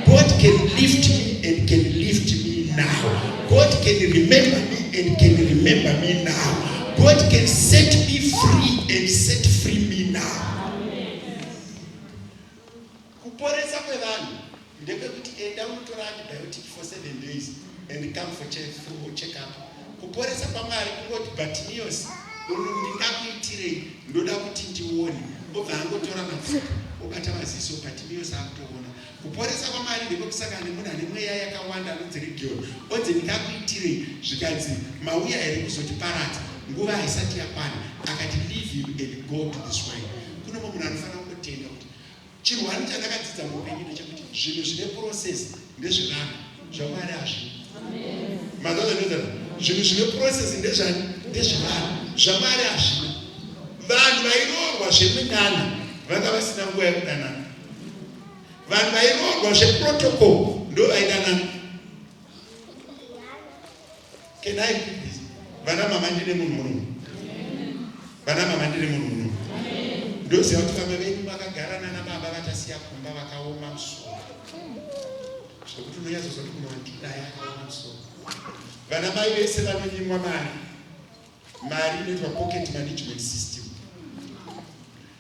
God can lift me and can lift me now. God can remember me and can remember me now. God can set me free and set free me now. Kuporesa kwevanhu ndepekuti enda unotora antibiotic for 7 days and come for check-up. Kuporesa kwaMwari kungoti Bartimaeus unokuti ndakuitirei, ndoda kuti ndione. Obva angotora mapfupa obata maziso pati miyose akutoona. Kuporesa kwaMwari ndekusangana nemunhu ane mweya yakawanda anonzi Region. Onzi ndikakuitirei, zvikanzi mauya here kuzotiparadza nguva haisati yakwana. Akati leave him and go to this way. Kuno munhu anofanira kutenda kuti chirwani chandakadzidza muupenyu ndechekuti zvinhu zvine process ndezvevanhu, zvaMwari hazvina. Mazvazvanozana zvinhu zvine process ndezvevanhu, zvaMwari hazvina. Vanhu vairoorwa zveminana vanga vasina nguva yekudanana. Vanhu vairoorwa zveprotocol ndo vaidanana. Can I repeat this? Vana mama ndine munhu muno. Vana mama ndine munhu muno. Ndoziva kuti vamwe venyu vakagarana nababa vatasiya kumba vakaoma musoro. Zvekuti unonyatsoziva kuti kunowandida yakaoma musoro. Vana mai vese vanonyimwa mari. Mari inoitwa pocket management system.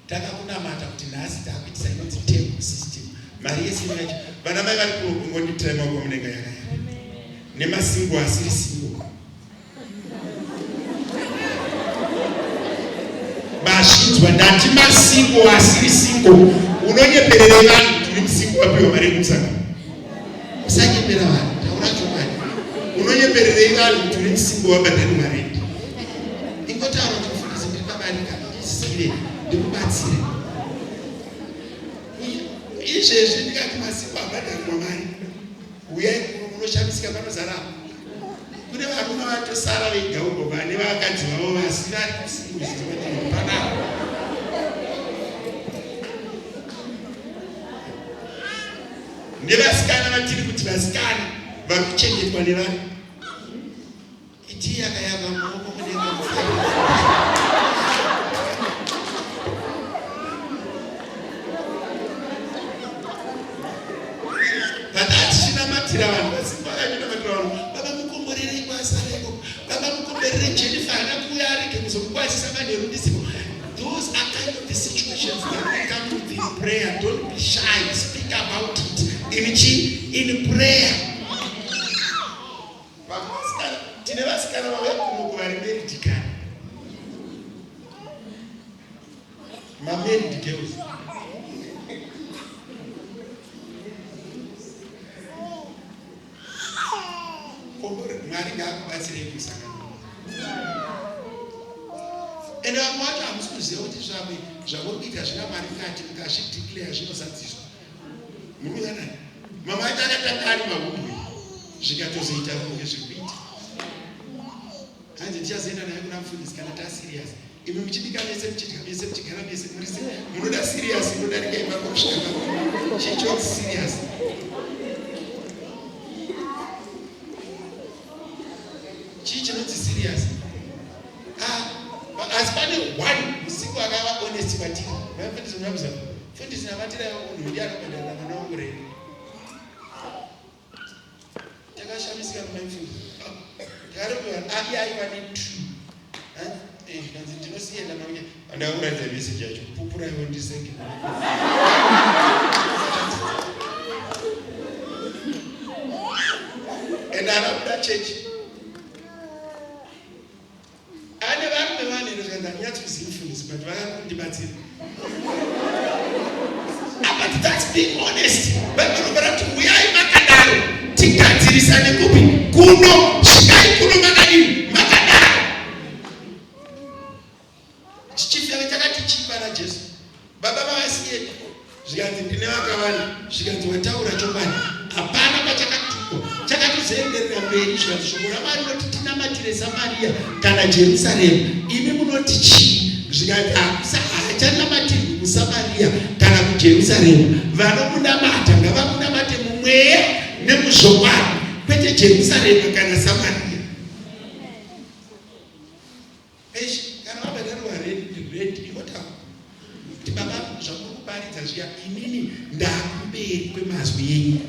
Takakunamata kuti nhasi takuitisa inonzi table system. Mari yese inoyacho. Vana mai vari kungondiitira maoko munenga yakaya. Nemasingo asiri singo. Mashinzwa ndati masingo asiri singo. Unonyeperere vanhu tiri musingo wapiwa mari yekusaka. Usanyepera vanhu, taura chokwadi. Unonyeperere vanhu tiri musingo wabhadhari mari. Ingotaura kuti mufundisi ndiri pabarika ndizire ndikubatsire. Izvezvi ndikati masingo abhadhari mwamari. Uyai munoshamisika panozara. Kune varume vatosara vega uko vane vakadzi vavo vasi vari kusingo zvizokuti panapa. Nevasikana vatiri kuti vasikana vari kuchengetwa nevanhu. Iti yakayaka maoko munenga mufaro. Vatachinamatira vanhu vasimba vakachinamatira vanhu vakamukomborerei kwasareko, vakamukomborere Jehovha akakuya arege kuzokukwazisa vanerudisiko. Those are kind of the situations that we come with in prayer. Don't be shy, speak about it in prayer. Tine vasikana vauya kuno kuvari married kare. Ma-married girls. Mwari ngaakubatsirei kusangana. Ende vamwe vacho hamusi kuziva kuti zvamwe zvavobika zvina Mwari mukati mukazvideclare zvinozadziswa. Muruvanani. Mama vacho akatanga ari mahubwe zvikatozoita kunge zvikuita. Hanzi tichazoenda naye kuna mufundisi kana tasirias. Imi muchibika mese muchidya mese muchigara mese murise munoda serious munodarika ipapo kusvika chicho serious. Chii chinonzi serious? Asi pane one musiku akava honest kwatiri. Vafundisi munamuza. Fundisi namatira munhu ndiye anobhadharira mwana wangu rei. Takashamisika kumafundisi. Takarobhera aiva ne2. Kanzi ndinosienda nauye andauradza message yacho pupuraiwo ndisenge. Ende arabuda chechi. Ane varume vanero zvakanzi handinyatsikuziva mufundisi but vakakundibatsira. But that's being honest. Vanorobhera kuti uyai makadaro tigadzirisane kupi kuno svikai kuno makadini makadaro. Chichifeve chakati chipana Jesu. Baba vavasiye zvikanzi ndine vakawanda zvikanzi wataura chokwadi hapana pachakatuko chakatozoenderera mberi zvikanzi shoko raMwari rinoti tinamatire Samaria kana Jerusaremu. Imi munoti chii? Zvikanzi hachanamatiri kuSamaria kana kuJerusaremu. Vanomunamata ngavamunamate mumweya nemuzvokwadi kwete Jerusaremu kana Samaria. Kana vabhadharwa redi inotaura kuti baba zvamuri kuparidza zviya inini ndakumberi kwemazwi enyu.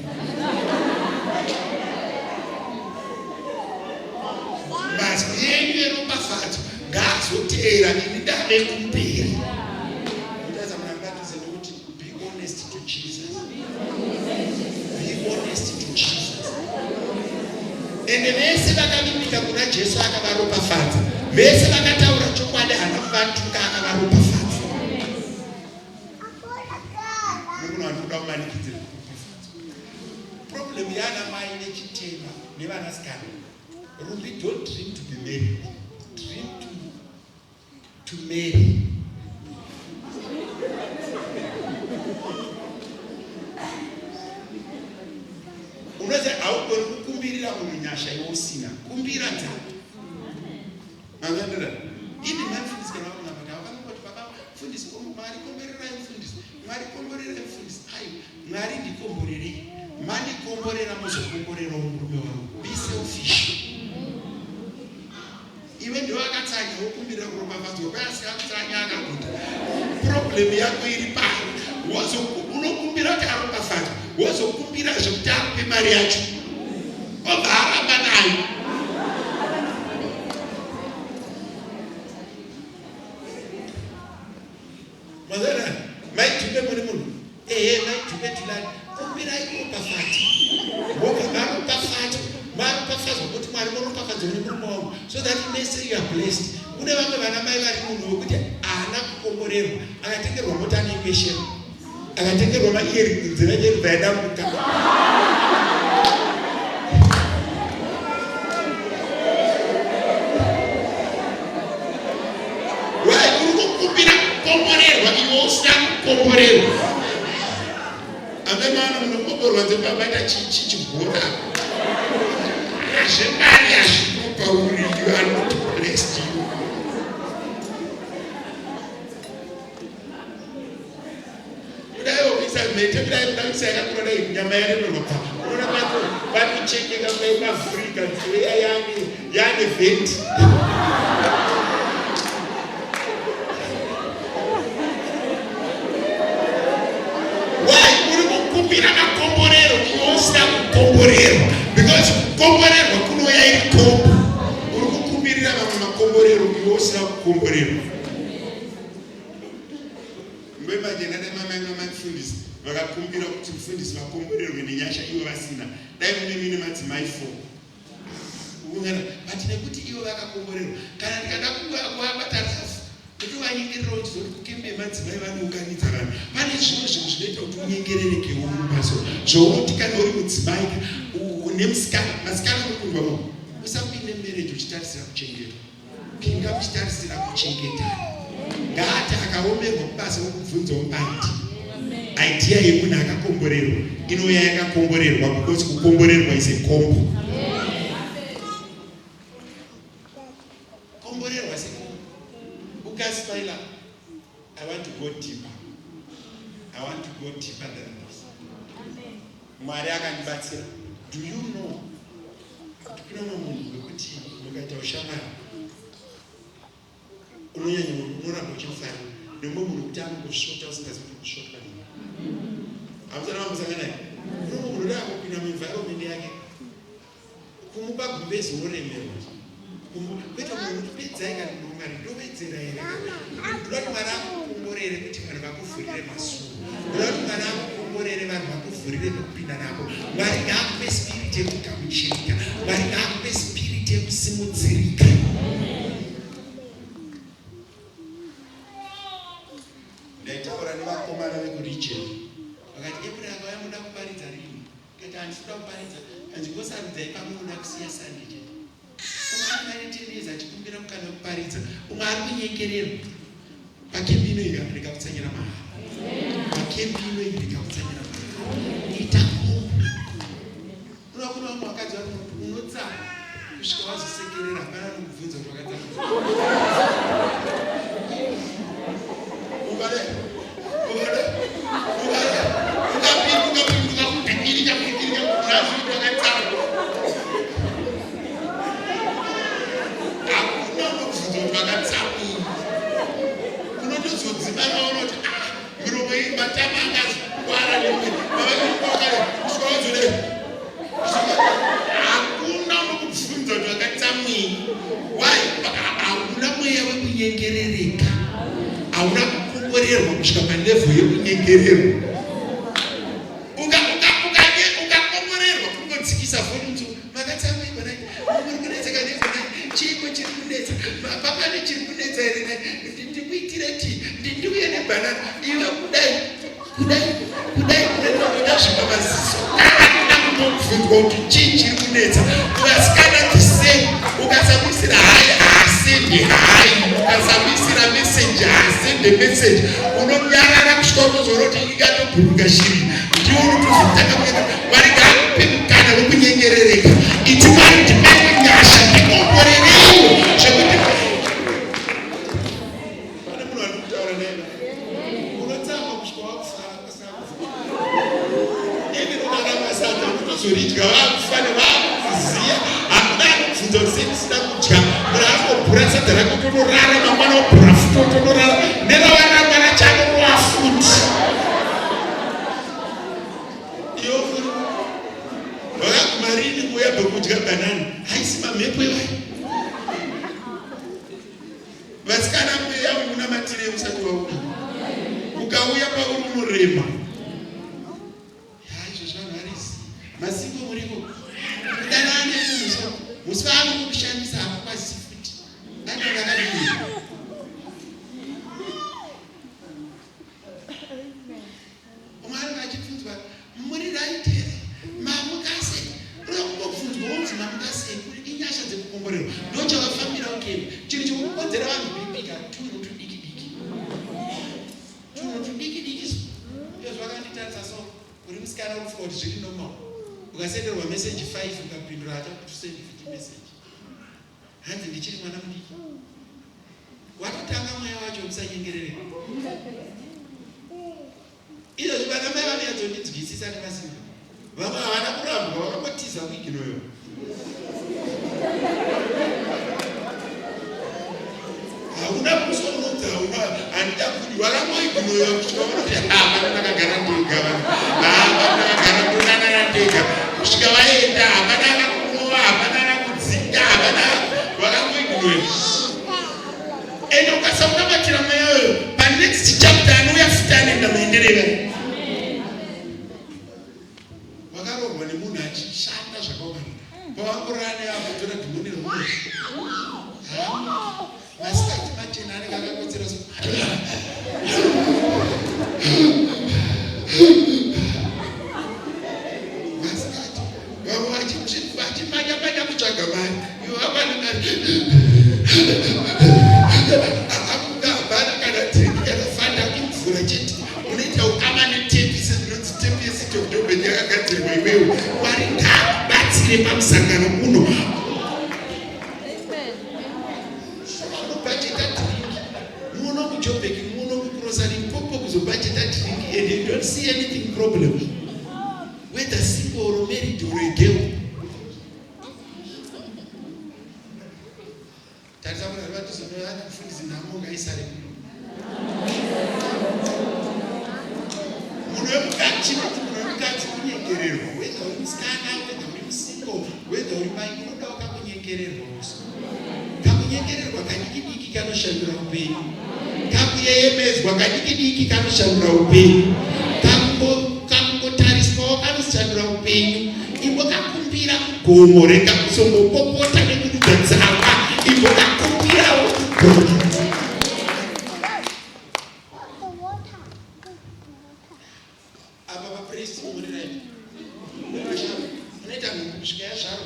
Mazwi enyu eropafadzo ngaazoteera ini ndave kumberi. Kutaza munangatize nokuti be honest to Jesus. Be honest to Jesus. Ende vese vakavimbika kuna Jesu akavaropafadza. Vese vakataura chokwadi nevanasikana. Ruby, don't dream to be married. Dream to marry. Unaza augoni kukumbirira munyasha yosina. Kumbira nzatu. Angandira. Ini mafundisi kana vakunamata vakanoti vakafundisa Mwari komborera mfundisi. Mwari komborera mfundisi. Ayo, Mwari ndikomborere. Mani komborera muzokomborera murume wangu. Be selfish. Iwe ndio akatsanya wokumbira kuropa vadzo kwasi akatsanya akakuta. Problem yako iri pano. Wozo unokumbira karopa vadzo. Wozo kumbira zvekutanga kwemari yacho. Ogaramba nayo. Mazana, mai tupe muri munhu. Mai tupe tulani. Kumbira iko pafati. Woka maro pafati. Maro pafati kuti Mwari muno pafati muri munhu. So that you may say you are blessed. Kune vamwe vana mai vari munhu wokuti ana kukomborerwa. Akatengerwa mota nequestion. Akatengerwa maiyeri nzira yeru vaidambuka. Komborerwa iwo usina kukomborerwa. Amemana munokomborwa nzepamaita chichigora. Hazvemari hazvinopa uri, you are not blessed you. Kudaiwo kuisa mhete, kudai kudavisa yakakura nyama yaremerwa. Unoona vanochekeka maAfrica yane venti. Because komborerwa kunoya iri kombo. Uri kukumbirira vamwe makomborero iwe usina kukomborerwa. Mbemajena nemamafundisi vakakumbira kuti mufundisi vakomborerwe nenyasha ivo vasina. Dai mune madzimai 4. But nekuti ivo vakakomborerwa, kana ndikada kuvabata rafu kuti vanyengerera kuti kukembe madzimai vanounganidza vanhu. Pane zvimwe zvinhu zvinoita kuti unyengererekewo mumaso. Zvokuti kana uri mudzimai masikana mukumba mo usapinde mmereji uchitarisira kuchengeta. Pinga uchitarisira kuchengeta. Ngati akaomerwa kubasa wokubvunzawo bandi. Idea yemunhu akakomborerwa inoya yakakomborerwa because kukomborerwa is a combo. Komborerwa sekombo. Ukaspaila, I want to go deeper. I want to go deeper than this. Mwari akandibatsira. Do you know? Kuna munhu wekuti mukaita ushamwari unonyanya unoramba uchimufara nemumwe munhu kuti anongosvota usingazivi kuti kusvotwa nini. Hamusana vamusanga naye. Kuna munhu unoda kupinda muenvironment yake kumupa gumbezi unoremerwa. Kwete munhu kuti pedzai kana Mwari ndovedzera here. Ndoda kuti Mwari akukomborere kuti vanhu vakuvhurire masuo. Ndoda kuti Mwari akukomborere vanhu vakuvhurire pekupinda napo. Mwari ngaakupe spirit yekugamuchirika. Mwari ngaakupe spirit yekusimudzirika. Ndaitaura nevakomana vekuregion. Vakati April akauya muda kuparidza rini? Kati handisida kuparidza. Handingosaridzai pamwe muda kusiya Sunday chete. Umwe ari 10 years achikumbira mukana wekuparidza. Umwe ari kunyengererwa. Pakembi inoyi ndikakutsanyira mahara. Pakembi inoyi ndikakutsanyira mahara. Itakombo. Kuna vamwe vakadzi vari kuti unotsara kusvika wazosekerera hapana nokubvunza kuti wakatsamwa. Hauna kukomborerwa kusvika panevhu yekunyengererwa. Ukakomborerwa kungodzikisa foni makatsamwa ibonai muri kunetseka nebonai chiiko chiri kunetsa papane chiri kunetsa here ndikuitire ti ndiuye nebhanana iwe kudai kunetoda zvipa maziso kana kuda kutobvunzwa kuti chii chiri kunetsa. Vasikana tisei, ukasamuisira hai haasende hai, ukasamuisira meseji haasende meseji, unonyarara kusvika utozora kuti ikatobhuruka shiri. Ndiwo unotozotanga kuenda Mwari ngaakupe mukana wekunyengerereka. Iti Mwari ndipe nyasha ndikomborereiwo zvekuti pane munhu ari kutaura naye unotsama kusvika wakufa ene unaramasa unozoridya wakufa newakuziya hakuna anobvunza kuti sei tisina kudya munhu arikobhura sadza rako tonorara mangwana wobhura futi tonorara neravana chanorowa futi vakakumarini kuuya pekudya banana haisi mamhepo iwai vasikana mweya unamatire usati wauya ukauya pauri unorema izvo zvanhu harisi masingo muriko kudanane muso musi vaano kushandisa hapakwazisi futi anonakadii umari vachibvunzwa muri raitere mamukase urikubvunzwa unzi mamukase kuri inyasha dzekukomborerwa ndochavafambira ukeni chinhu chikukonzera vanhu bibika tunhu tudikidiki izvo vakanditarisa so uri musikana urufuka kuti zviri normal ukasenderwa meseji 5 ukapindura achakutusendi 50 meseji hanzi ndichiri mwana mudiki watotanga mweya wacho musanyengerereka izvozvi vana mai vanoyadzondidzwisisa nemasimba vamwe havana kurambwa vakangotiza kuiginoyo hauna kusonodza handida kuti vakangoiginoyo kusvika vanoti vana vakagara ndega vana vakagara ndonanana ndega kusvika vaenda havana vakurova havana vakudzinga havana vakangoiginoyo ende ukasamunamatira mweyayo panext chapter anouya futi anoenda muenderera vakarorwa nemunhu achishanda zvakaomarika pavangorane avatora dhimoni remunhu masikati machena anenge akakotsera so masikati vamwe vachimanya kutsvaga mari ivo vavanogari akakugabana kana teki kana fanda imvura chete unoita ukamane tepi sedzinonzi tepi yesitokudobeni yakagadzirwa iwewo Mwari ngabatsire pamusangano kuno vanobhajeta drinki muno kujobheki muno kukurosa limpopo kuzobhajeta drinki and you don't see anything problem whether single or married or a girl. Tarisa kuna watu sonoana kufundisi na Mungu aisare munomukati kunyengererwa whether uri musikana whether uri musingo whether uri mai unoda wakakunyengererwa uso kakunyengererwa kadikidiki kanoshandura upenyu kakuyeyemedzwa kadikidiki kanoshandura upenyu kakungotariswawo kanoshandura upenyu imbo kakumbira kugomo rega kusombopopota nekududza tsamba imbo kakumbirawo kugomo unoita munhu kusvika yazvaro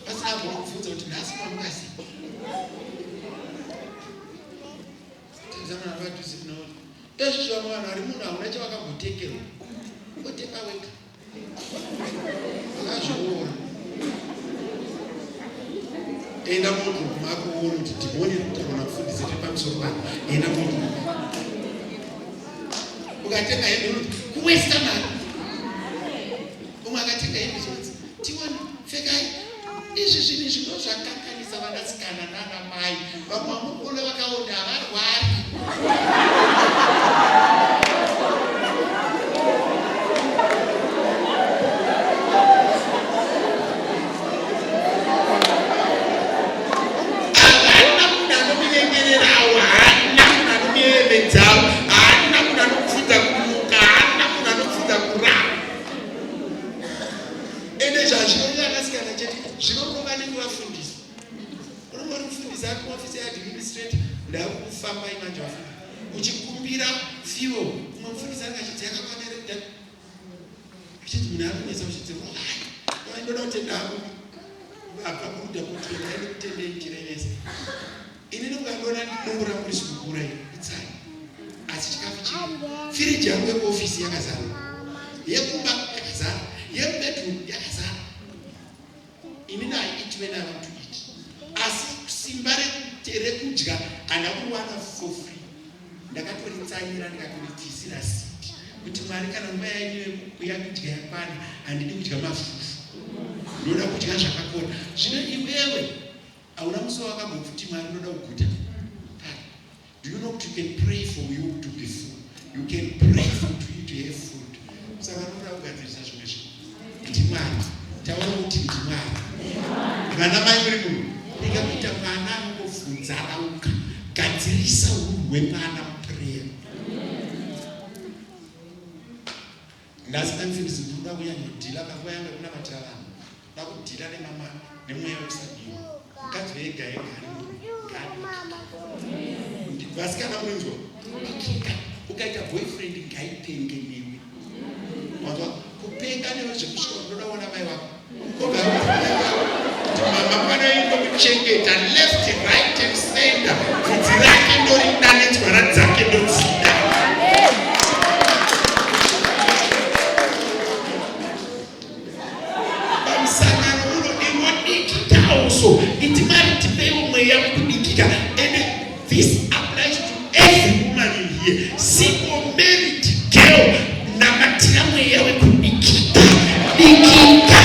pasina kubvunza kuti nhasi mamukasi tazamana vadhuzi kunaoti ezvizvi vamwe vanhu vari munhu hauna chavakagotekerwa oteka wega akazviora enda moto makuona kuti dhimoni rikutaura nakufundisa tiri pamusoro pano enda moto ukatenga hembe unoti kuwesta mari umwe akatenga hembe zonzi tiwani pfekai izvi zvinhu zvino zvakanganisa vanasikana nana mai vamwe vamukuona vakaona havarwari havana munhu anomunyengererawo haana munhu anomuemedzawo haana munhu anopfudza kumuka haana munhu anopfudza kurapa ende zvazvinonge akasikana chete zvinorova nekuvafundisa unongori mufundisa ari kuofisi yaadministrator ndakufamba imanje wafunda uchikumbira fiwo umwe mufundisa akachiti yakakwanere kudai achiti munhu akunetsa uchiti mai ndoda kutenda vabva kuruda kuti endai kutendei njira inese. Ini ndokandona ndinongora muri sikukura iyi itsai. Asi chikafu chii firiji yangu yekuofisi yakazara, yekumba yakazara, yebedroom yakazara. Ini nayi eat when I want to eat. Asi simba rekudya handina kuwana for free. Ndakatoritsanyira ndikatoritisira siti kuti Mwari kana nguva yenyu yakudya yakwana handidi kudya mafufu, ndoda kudya zvakakora. Zvino iwewe hauna musuwo wakambobvuti Mwari ndoda kuguta. Do you know that you can pray for you to be full? You can pray for you to have food. Saka ndoda kugadzirisa zvimwe zvinhu. NdiMwari, taona kuti NdiMwari. Vana mai muri munhu, rega kuita mwana anongobvunza arauka. Gadzirisa urwu hwemwana muprayer. Ndasina mfundisi ndoda kunyanyodhila panguva yangu yekunamatira vanhu. Ndoda kudhila nemweya wekusabiwa. Mukadzi wega ega ari vasikana munonzwa ukaita boyfriend ngaipenge newe. Wazwa kupenga newe zvekusvika unoda kuona mai wako mama panoingo kuchengeta left right and center bvudzi rake ndorida nenzwara dzake ndodzida. Pamusangano uno ingodikitawoso iti Mwari tipeiwo mweya wekudikita. And this applies to every woman in here. Single married girl, namatira mweya wekudikita. Dikita.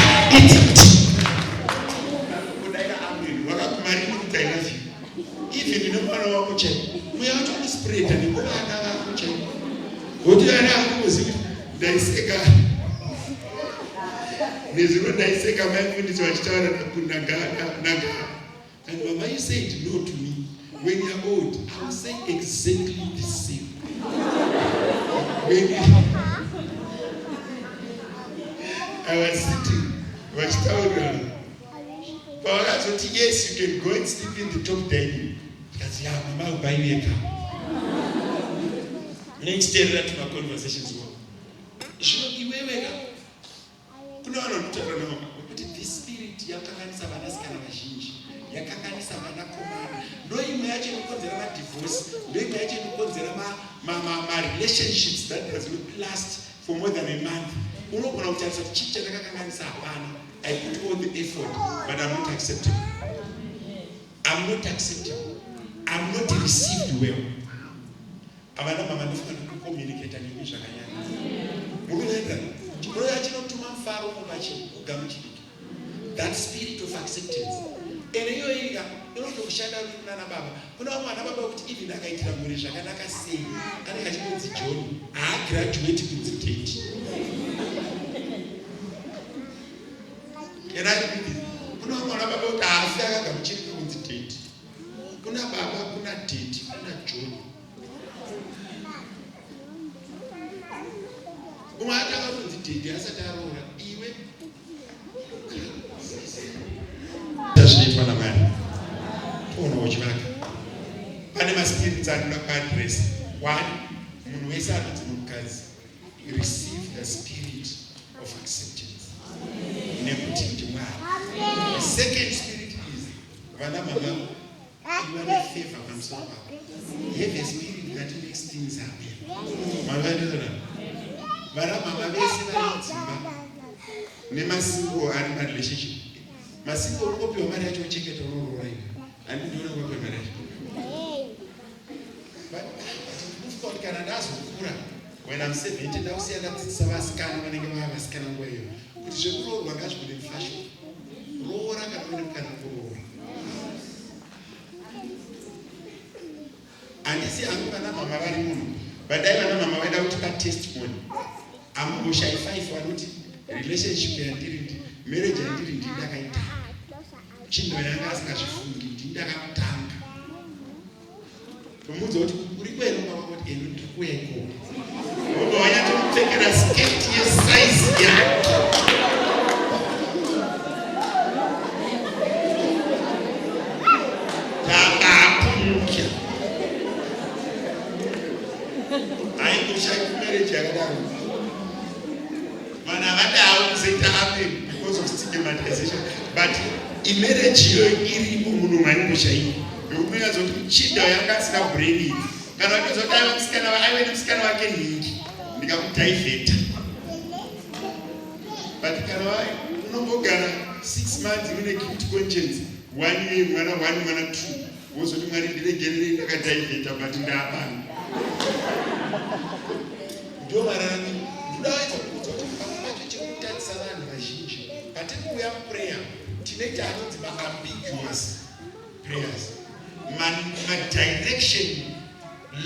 Wakakumariri kuti I love you. Even nomwana wako chaiwo. Mweya wacho unospreada nekuvana vako chaiwo. Kuti vana vako kuzivi ndaiseka. Nezvino ndaiseka mai mundisi vachitaura naga. And Mama, you said no to me. When you're old, I will say exactly the same. I was sitting, vachitaura. But yes, you can go and sleep in the top dining. Because yeah, Mama will buy me a car. Next day, that's my conversations were. This spirit yakakanisa vanasikana vazhinji, yakakanisa vanakomana. Ndo imwe yacho inokonzera madivorce, ndo imwe yacho inokonzera relationships that does not last for more than a month. Unogona kutarisa kuti chii chandakakanganisa hapana. I put all the effort, but I'm not acceptable. I'm not acceptable. I'm not received well. Avana mama ndofanira kucommunicate nemi zvakanyanya. Mukuenda chikoro chinotuma mfaro kugamuchidiki. That spirit of acceptance. Ene yoiga inotokushanda kunana baba. Kuna mwana baba kuti ivi ndakaitira muri zvakanaka sei. Ane kachibodzi John, graduate kunziteti. Kuna mwana baba kuti asi akagamuchidiki kunziteti. Kuna baba, kuna teti, kuna John. Umata kunziteti asati aroora iwe. Tashitwa na Mwari. Tona uchivaka. Pane maspirits anoda kuaddress. One, munhu wese anonzi munhukadzi. Receive the spirit of acceptance. Nekuti NdiMwari. The second spirit is vana mama. You are a favor from someone. You have a spirit that makes things happen. Vana mama vese vanodzimba. Nemasingo ari marelationship. Masingo unopiwa mari yacho uchengeta unorora iwe. Handindiona kupiwa mari yacho. But kana ndazokura, when I'm 70 ndausiya ndadzidzisa vasikana vanenge vava vasikana nguva iyo. Kuti zvekuroorwa ngazvikude fashion. Roora kana uine mukana kuroora. Handisi hangu vana mama vari munhu. Badai vana mama vaida kuti patestimony. Amboshai 5 vanoti relationship yandiri marriage yandiri ndakaita. Chinhu yanga asingazvifungi ndakamutanga. Kumudza kuti uri kwenu baba kuti eno ndikuya ikoko. Unowanya tomupfekera sketi yesize yake. Takapumuka. Aingoshai marriage yakadaro. Vana vadawo kuzoita amen because of stigma systematization, but in marriage iri munhu manimboshaika unoyaza kuti chida yakasina brain kana kuzotaiwa musikana aiwe nemusikana wake nhingi ndikamudhaivheta, but kana unombogara 6 months une guilty conscience, 1 year mwana 1 mwana 2 wozoti Mwari ndiregerere ndakadhaivheta but ndaapana ndio marani ndaweza kuuza kuti pamwe chekutadzisa vanhu vazhinji patiri kuuya muprayer tinoita anonzi maambiguous prayers, direction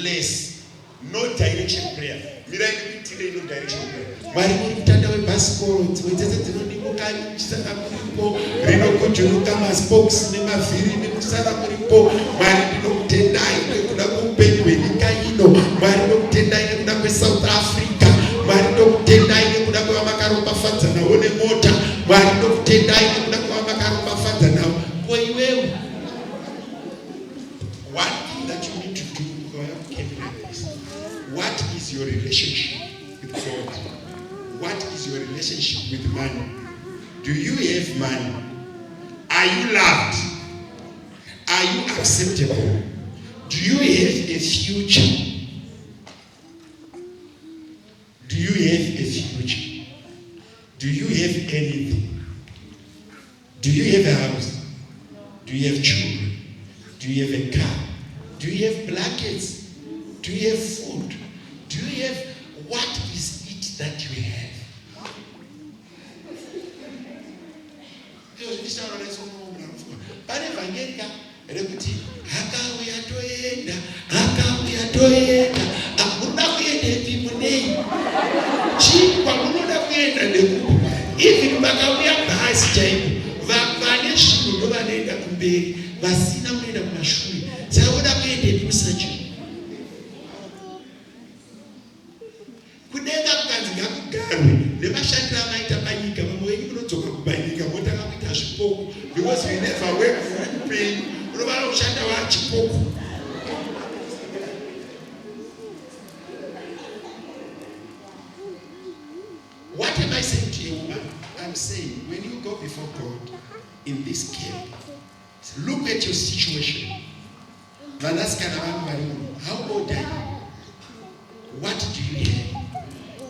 less, no direction prayer. Mirai kuitire no direction prayer. Mwari muri kutanda webhasikoro dzese dzinodimuka chisara kuripo rinokujunuka maspokes nemavhiri nekusara kuripo. Mwari ndinokutendai nekuda kweupenyu hwenyika ino. Mwari ndinokutendai nekuda kweSouth Africa. Mwari ndinokutendai nekuda kwevamakarobafadza nawo nemota. Mwari ndinokutendai nekuda kwevamakarobafadza nawo ko iwewe. One thing that you need to do is, what is your relationship with God? What is your relationship with money? Do you have money? Are you loved? Are you acceptable? Do you have a future? Do you have a future? Do you have anything? Do you have a house? Do you have children? Do you have a car? Do you have blankets? Do you have food? Do you have, what is it that you have? Pane vangenda rekuti hakauya toenda akuda kuendepi munei chii kwamunoda kuenda nekupo even vakauya bhasi chaipo vane zvinhu ndo vanoenda kumberi vasina kuenda kumashure saka kuendepi musacho kudenga kukanzi ngakugarwe nemashandiro amaita panyika vamwe venyu munodzoka kubanyika motanga kuita zvipoko because you never work for upenyu unovana kushanda wachipoko. What am I saying to you, woman? I'm saying when you go before God in this camp, look at your situation. How old are you? What do you have?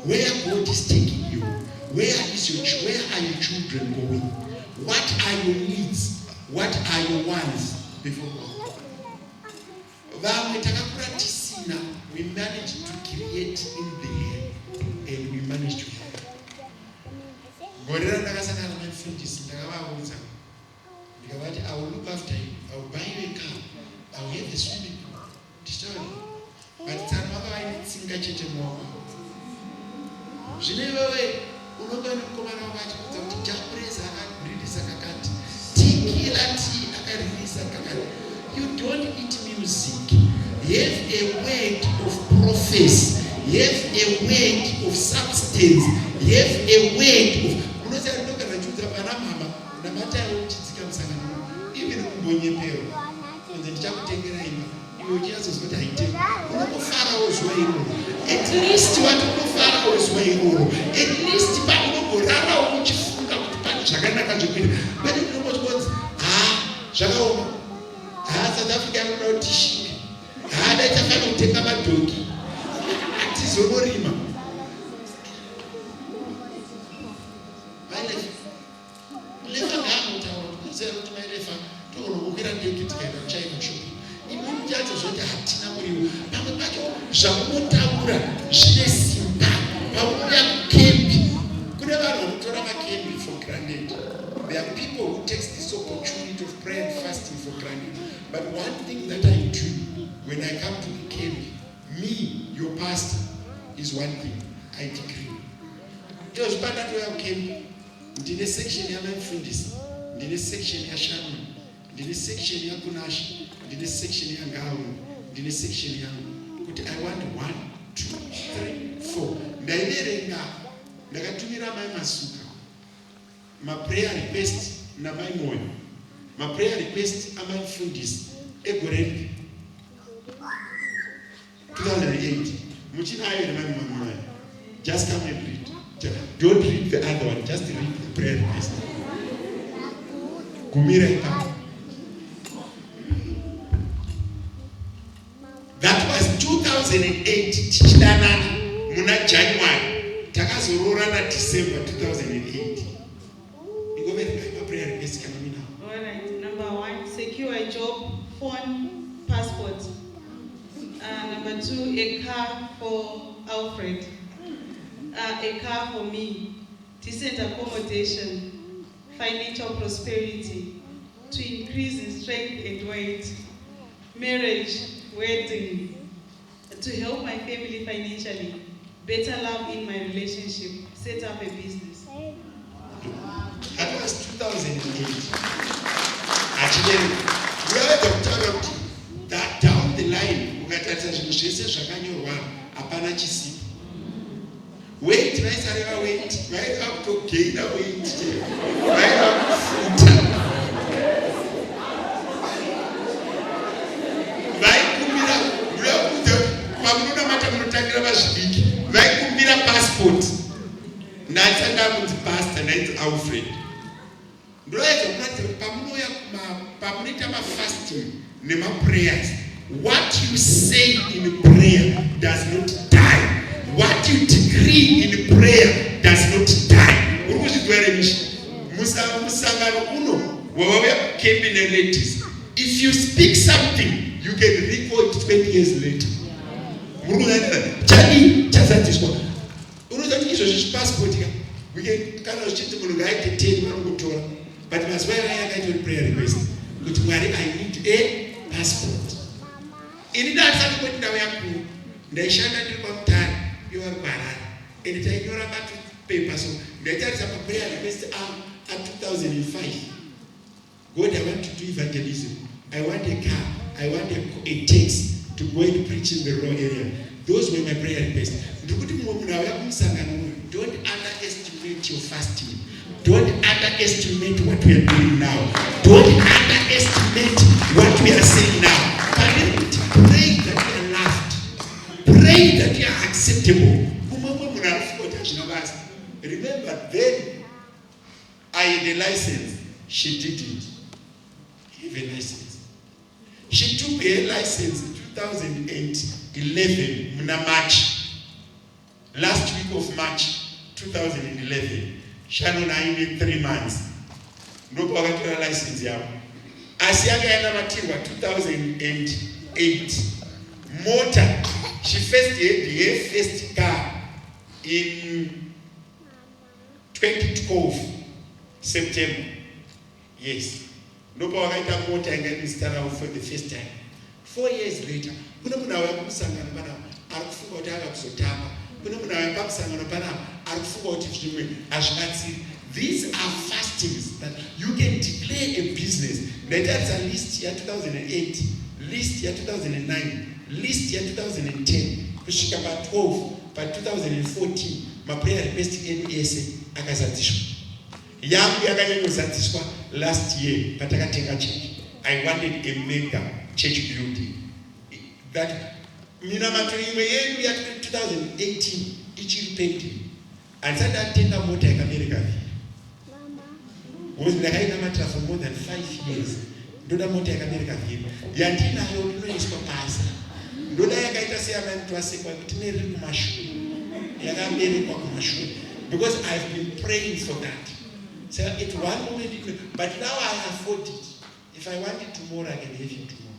Where God is taking you? Where are your children going? What are your needs? What are your wants before God? We managed to create in there and we managed to have. I will look after you. I will buy you a car. I will have a swimming pool. But it's another single church more. You don't eat music. You have a word of prophecy. You have a word of substance. You have a word of even at least what Pharaoh's way, at least but you know what was Jehovah. South Africa will not teach me. That's a kind of take up a doggy. It is Orima. My life. Live a hand to my refer to Ogira take it and China shopping. Even judges what I have Tina with you. Jamutaura, Jesimba, Paula Kempi. Could never Torama Kempi for granted. There are people who take this opportunity of prayer and fasting for granted. But one thing that I do when I come to the camp, me, your pastor, is one thing. I decree. Just part of your camp, in the section ya Memphis, in the section ya Shannon, in the section ya Kunash, in the section ya Gaun, in the section ya. I want 1, 2, 3, 4. Ndaiverenga ndakatumira mai masuka. My prayer request na mai moyo. My prayer request amafundisi egorembi 2008. Muchinayo remember my mind. Just come and read. Don't read the other one. Just read the prayer request. Gumira ipapo. That was 2008. Tichidanana muna January. Takazorora na December 2008. Prayer request coming now. All right. Number 1, secure a job, phone, passport. Number 2, a car for Alfred. A car for me. Decent accommodation, financial prosperity, to increase in strength and weight, marriage, wedding, to help my family financially, better love in my relationship, set up a business. That was 2008. Actually, we are the that down the line, we got a wait, right up to gain a weight, right up to food. Right, Kumira passport. Natanga with pastor, night Alfred. Fasting, nema prayers. What you say in prayer does not die. What you decree in prayer does not die. If you speak something, you can recall it 20 years later. We can kind of change the 10 but as well I got a prayer request. I need a passport. In that something that they shall not time you are bad. Anytime you are about to paper, so they tell some prayer request at 2005. God, I want to do evangelism. I want a car. I want a text to go and preach in the wrong area. Those were my prayer requests. Don't underestimate your fasting. Don't underestimate what we are doing now. Don't underestimate what we are saying now. Pray that you are loved. Pray that you are acceptable. Remember, then I had a license. She didn't. Give a license. She took a license in 2011, March. Last week of March 2011. Shannon, I need 3 months. No power license. Asiaga Yanamatirwa 2008. Motor. She first had the first car in 2012 September. Yes. No power motor and then start out for the first time. 4 years later, these are fastings that you can declare a business. That's a list year 2008, list year 2009, list year 2010, about 12, by 2014, my prayer request in ESA, Akazatishwa. Last year, I wanted a mega church building. That 2018, each painting. And said that take a motor in America. Was the high for more than 5 years. Do the motor in America. Yantina, you know, is for pastor. Do the Gaita say I'm to a second because I've been praying for that. So it's one moment, but now I afford it. If I want it tomorrow, I can have it tomorrow.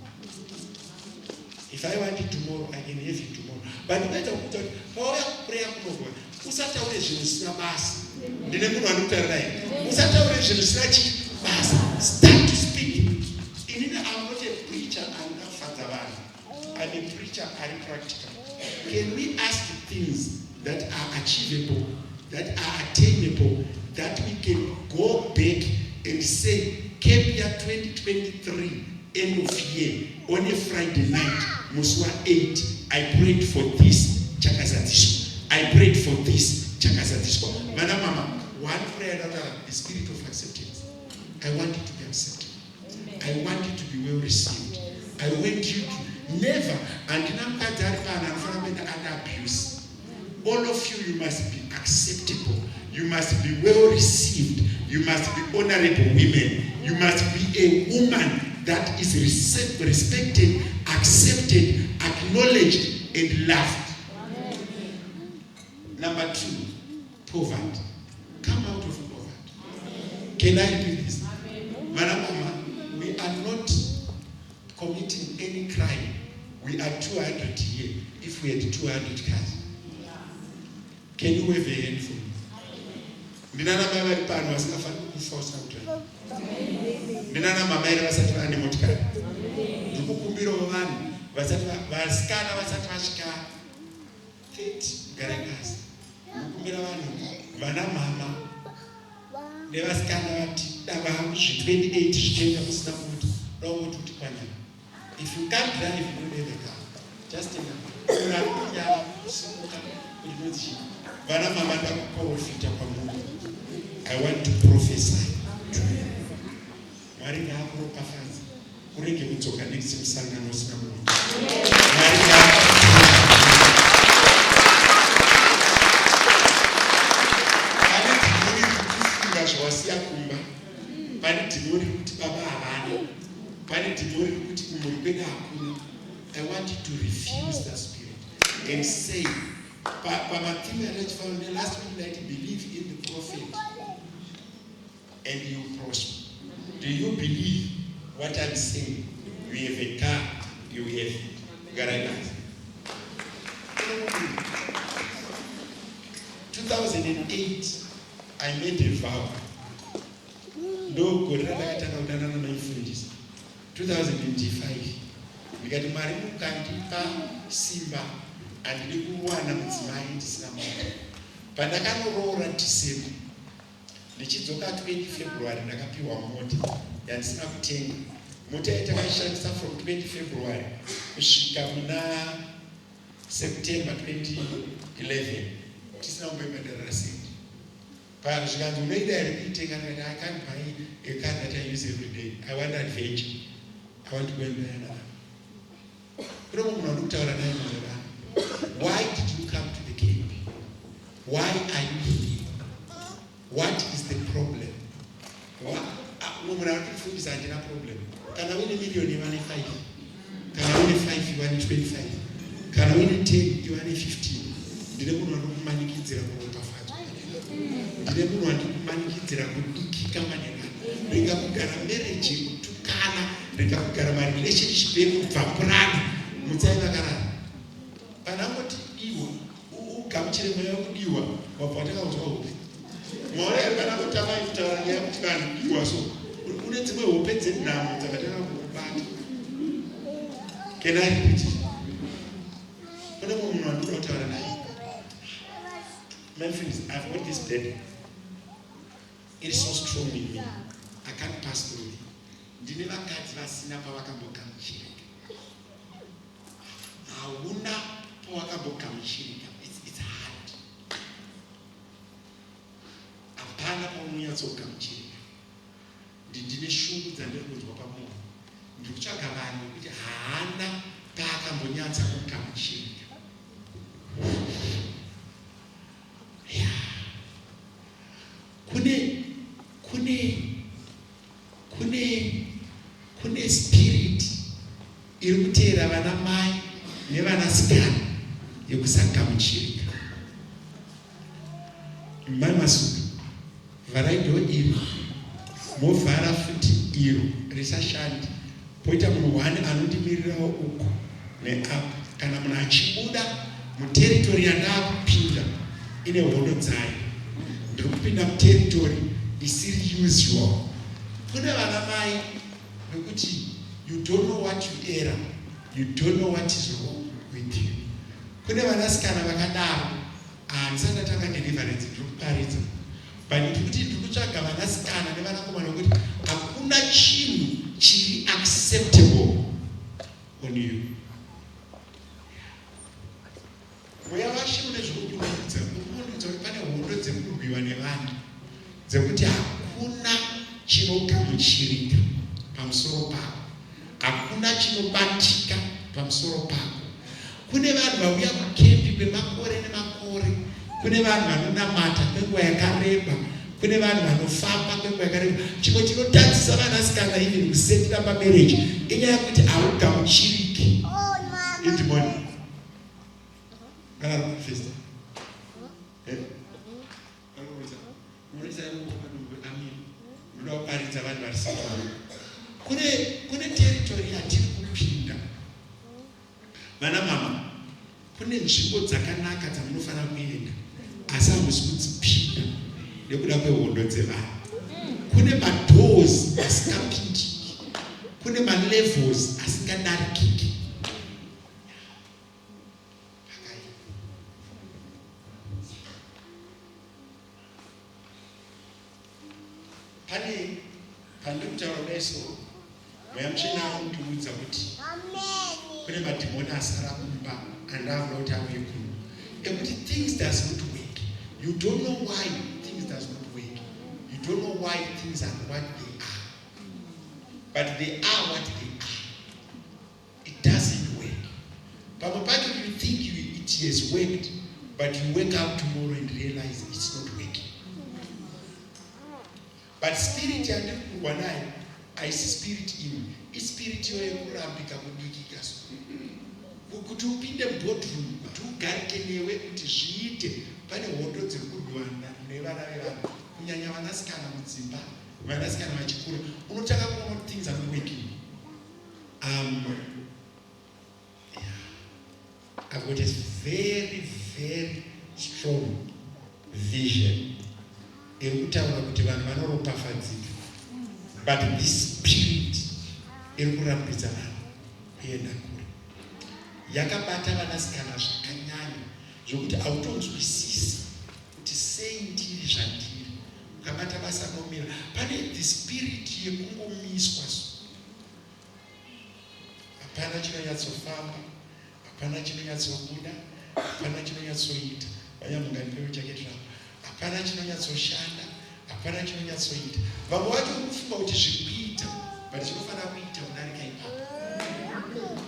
If I want it tomorrow, I can have it tomorrow. But the matter of prayer, start to speak. I'm not a preacher, I'm not Fatavan. I'm a preacher, I'm practical. Can we ask things that are achievable, that are attainable, that we can go back and say, Cape year 2023, end of year, on a Friday night, Muswa 8, I prayed for this, Chakazatisho. I prayed for this, Chakazatisho. Madam Mama, one prayer that the spirit of acceptance. I want you to be accepted. I want you to be well received. I want you to never, and under abuse. All of you, you must be acceptable. You must be well received You must be honorable women. You must be a woman that is respected, accepted, acknowledged, and loved. Number 2, poverty. Come out of poverty. Can I do this? Mama, we are not committing any crime. We are 200 here. If we had 200 cars, can you wave a hand for me? Ndinana baba ipano wasingafani kuforce out. Ndinana mama ere vasati vane motikari. Ndikukumbira vanhu vasati vasikana vasati vasvika 30 garagazi. Ndikukumbira vanhu vana mama nevasikana vati dava 28 zvichienda kusina kuti ndauti kuti kwana. If you can't drive, you don't have a car. Just take a car. Vana mama ndakuprofita pamunhu. I want to prophesy to you. Mwari ngaakuropafadze. Urege kudzoka next musangano usina munhu. Mwari pane dhimoni rikufunga zvawasiya kumba. Pane dhimoni rikuti baba havana. Pane dhimoni rikuti kumuri kwedu hakuna. I want you to refuse that spirit and say, last midnight, believe in the prophet and you prosper. Do you believe what I'm saying? You have a car, you have garages. 2008, I made a vow. No good. 2025. Ndikati Mwari mukandipa simba andidi kuwana mudzimai ndisina mota. Pandakanoroora December, ndichidzoka 20 February ndakapiwa mota yandisina kutenga. Mota yatakashandisa from 20 February kusvika muna September 2011 tisina kumbebhadharira sendi. Zvikanzi unoida here kuitenga ndikati I can't buy a car that I use every day. I want adventure. I want to go and buy another. Why did you come to the camp? Why are you here? What is the problem? Fundisa andina problem. Kana wine million you want 5. Kana wine 5 you want 25. Kana wine 10 you want 15. Ndine munhu anokumanikidzira kuropafadzwa. Ndine munhu anokumanikidzira kudikika manena. Rega kugara marriage kutukana, rega kugara marelationship ekubvapurana. Mutsai vakarara. Panangoti iwo ugamuchire mweya wekudiwa wabva watakaudzwa hope. Mwari ari panangotama kutaura nyaya yekuti vanhu diwa so une dzimwe hope dzenhamo dzakatanga kukubata. Can I repeat it? Kune mumwe munhu wandinoda kutaura naye. My friends, I've got this burden. It is so strong in me. I can't pass through it. Ndine vakadzi vasina pavakambogamuchira. Hauna pawakabogamuchirika. It's hard. Hapana paunonyatsogamuchirika. Ndine shungu dzandiri kunzwa pamunhu. Ndiri kutsvaga vanhu kuti haana paakambonyatsa kugamuchirika. Kune spirit iri kuteera vana mai nevanasikana yekusagamuchirika. Mai masuka varaidho iri movhara futi iro risashandi. Poita munhu wani anondimirirawo uko neapo. Kana munhu achibuda muteritori yandaakupinda ine hondo dzayo. Ndiri kupinda muteritori isiri usual. Kune vana mai nokuti you don't know what you err, you don't know what is wrong with you. Kune vanasikana vakadaro ndisandatanga deliverance ndiri kuparidza. But kuti ndiri kutsvaga vanasikana nevanakomana kuti hakuna chinhu chiri acceptable on you. Mweya washe une zvekukuudza kuti pane hondo dzekurwiwa nevanhu dzekuti hakuna chinogamuchirika pamusoro pako, hakuna chinobatika pamusoro pako. Kune vanhu vauya kukempi kwemakore nemakore, kune vanhu vanonamata kwenguva yakareba, kune vanhu vanofamba kwenguva yakareba. Chimwe chinotadzisa vanasikana even kusetira pamarriage inyaya yekuti haugamuchiriki. NdiMwari first aridza vanhu varisitana. Kune territory yatiri kupinda vana mama, kune nzvimbo dzakanaka dzamunofanira kuenda asi hamusi kudzipinda nekuda kwehondo dzevanhu. Kune madoors asingapindiki, kune malevels asingadarikiki. Pane pandiri kutaura kudaiso mweya mutsvene anondiudza kuti kune madhimoni asara kumba andavula kuti auye kuno ekuti things does not work. You don't know why things does not work. You don't know why things are what they are, but they are what they are. It doesn't work. Pamwe pacho you think it has worked, but you wake up tomorrow and realize it's not working. But spirit yandiri kurwa nayo haisi spirit imwe, ispirit iyo yekurambika kudikika. Kuti upinde boardroom, kuti ugarike newe kuti zviite, pane hondo dziri kurwana nevana vevanhu, kunyanya vanasikana mudzimba, vanasikana vachikura, unotanga kuona kuti things are not working. I've got a very, very strong vision. Irikutaura kuti vanhu vanoropafadzika, but this spirit irikurambidza vanhu kuenda kure. Yakabata vanasikana zvakanyanya zvokuti hautonzwisisi kuti sei ndiri zvandiri. Ukabata basa nomira, pane the spirit yekungomiswa. Hapana chinonyatsofamba, hapana chinonyatsobuda, hapana chinonyatsoita. Vanyamungaripewo chaketira. Hapana chinonyatsoshanda, hapana chinonyatsoita. Vamwe vacho unofunga kuti zviri kuita, but zvinofanira kuita kudarika ipapo.